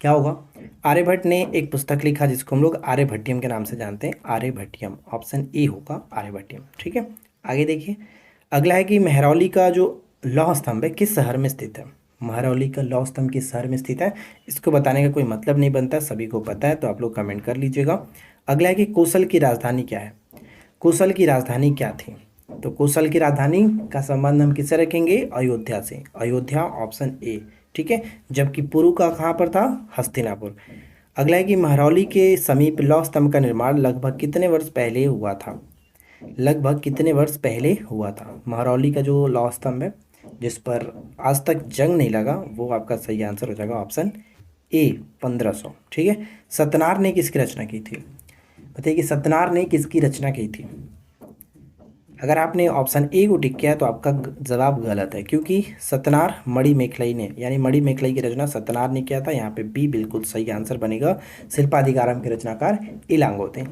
क्या होगा? आर्यभट्ट ने एक पुस्तक लिखा जिसको हम लोग आर्यभट्टियम के नाम से जानते हैं, आर्यभट्टियम। ऑप्शन ए होगा आर्यभट्टियम। ठीक है, आगे देखिए। अगला है कि महरौली का जो लौह स्तंभ है किस शहर में स्थित है? महरौली का लौह स्तंभ किस शहर में स्थित है? इसको बताने का कोई मतलब नहीं बनता, सभी को पता है, तो आप लोग कमेंट कर लीजिएगा। अगला है कि कौशल की राजधानी क्या है? कौशल की राजधानी क्या थी? तो कौशल की राजधानी का संबंध हम किससे रखेंगे? अयोध्या से। Ayodhya, option A. ठीक है, जबकि पुरु का कहाँ पर था? हस्तिनापुर। अगला है कि महरौली के समीप लौह स्तंभ का निर्माण लगभग कितने वर्ष पहले हुआ था? लगभग कितने वर्ष पहले हुआ था? महरौली का जो लौह स्तंभ है जिस पर आज तक जंग नहीं लगा, वो आपका सही आंसर हो जाएगा, ऑप्शन ए, 1500। ठीक है, सतनार ने किसकी रचना की थी? बताइए कि सतनार ने किसकी रचना की थी? अगर आपने ऑप्शन ए को टिक किया तो आपका जवाब गलत है, क्योंकि सतनार मणिमेखलाई ने, यानी मणिमेखलाई की रचना सतनार ने किया था। यहाँ पे बी बिल्कुल सही आंसर बनेगा। शिल्पाधिकारम के रचनाकार इलांगो थे।